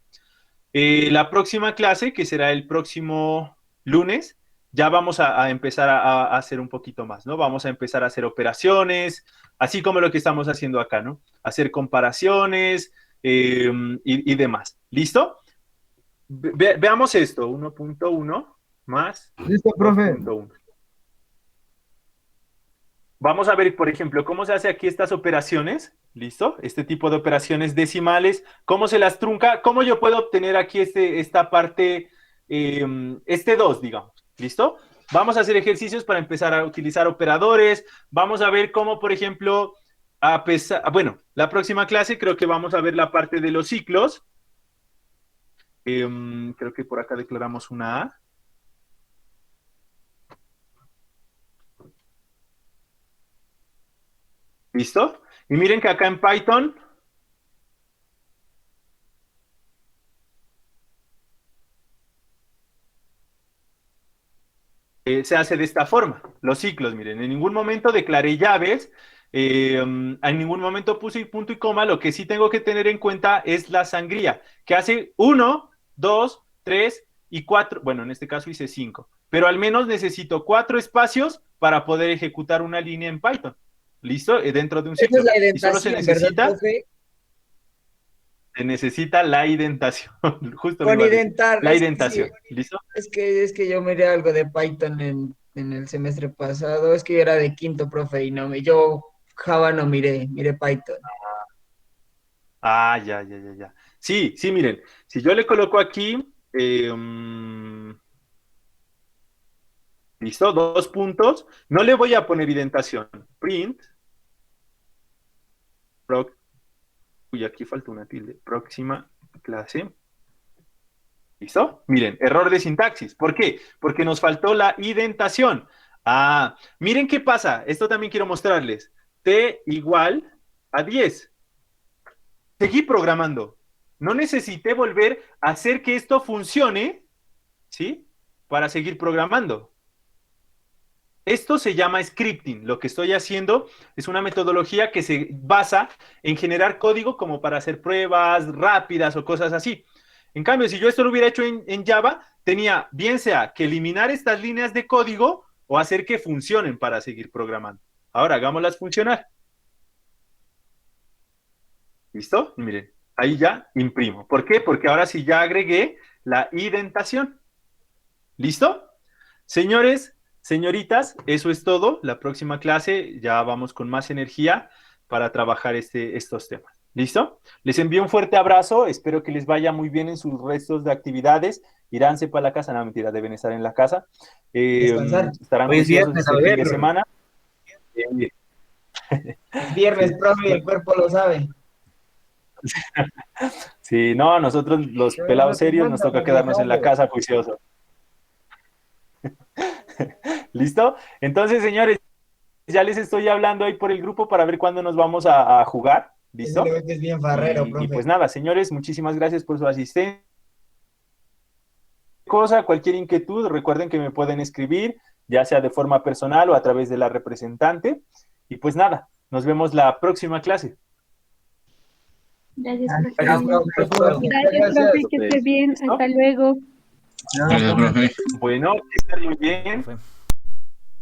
La próxima clase, que será el próximo lunes, ya vamos a empezar a hacer un poquito más, ¿no? Vamos a empezar a hacer operaciones, así como lo que estamos haciendo acá, ¿no? Hacer comparaciones y demás. ¿Listo? Veamos esto, 1.1 más Listo, profe. 2.1. Vamos a ver, por ejemplo, cómo se hace aquí estas operaciones, ¿listo? Este tipo de operaciones decimales, cómo se las trunca, cómo yo puedo obtener aquí esta parte, este 2, digamos, ¿listo? Vamos a hacer ejercicios para empezar a utilizar operadores, vamos a ver cómo, por ejemplo, bueno, la próxima clase creo que vamos a ver la parte de los ciclos. Creo que por acá declaramos una A. ¿Listo? Y miren que acá en Python se hace de esta forma, los ciclos, miren, en ningún momento declaré llaves, en ningún momento puse punto y coma, lo que sí tengo que tener en cuenta es la sangría, que hace 1, 2, 3 y 4, bueno, en este caso hice 5, pero al menos necesito 4 espacios para poder ejecutar una línea en Python, ¿listo? Dentro de un Esa ciclo. es la Y solo se identación, ¿verdad, necesita, profe? se necesita la identación. Justo lo Con iba a decir. identar, La es que sí, identación, ¿listo? es que yo miré algo de Python en el semestre pasado, es que yo era de quinto, profe, y yo Java no miré Python. Ah, ya. Sí, sí, miren, si yo le coloco aquí, listo, 2 puntos, no le voy a poner indentación. Print, uy, aquí falta una tilde, próxima clase. ¿Listo? Miren, error de sintaxis. ¿Por qué? Porque nos faltó la indentación. Ah, miren qué pasa. Esto también quiero mostrarles. T igual a 10. Seguí programando. No necesité volver a hacer que esto funcione, ¿sí? Para seguir programando. Esto se llama scripting. Lo que estoy haciendo es una metodología que se basa en generar código como para hacer pruebas rápidas o cosas así. En cambio, si yo esto lo hubiera hecho en Java, tenía bien sea que eliminar estas líneas de código o hacer que funcionen para seguir programando. Ahora, hagámoslas funcionar. ¿Listo? Y miren, ahí ya imprimo. ¿Por qué? Porque ahora sí ya agregué la indentación. ¿Listo? Señores, señoritas, eso es todo. La próxima clase ya vamos con más energía para trabajar estos temas. ¿Listo? Les envío un fuerte abrazo. Espero que les vaya muy bien en sus restos de actividades. Iránse para la casa. No, mentira, deben estar en la casa. Descansar. Estarán Hoy es juiciosos viernes, este a fin ver. de semana. Es viernes, Sí. profe, el cuerpo lo sabe. Sí, no, a nosotros los Yo pelados no te serios nos mando, toca quedarnos en la trabajando. casa juiciosos. ¿Listo? Entonces, señores, ya les estoy hablando ahí por el grupo para ver cuándo nos vamos a jugar. Ese le ¿Listo? ve que es bien farrero, Y profe. pues nada, señores, muchísimas gracias por su asistencia. Cualquier inquietud, recuerden que me pueden escribir, ya sea de forma personal o a través de la representante. Y pues nada, nos vemos la próxima clase. Gracias, Gracias, profe. profe. Gracias, profe, que esté bien. ¿Listo? Hasta luego. No, profe. Bueno, que estén muy bien. Profe.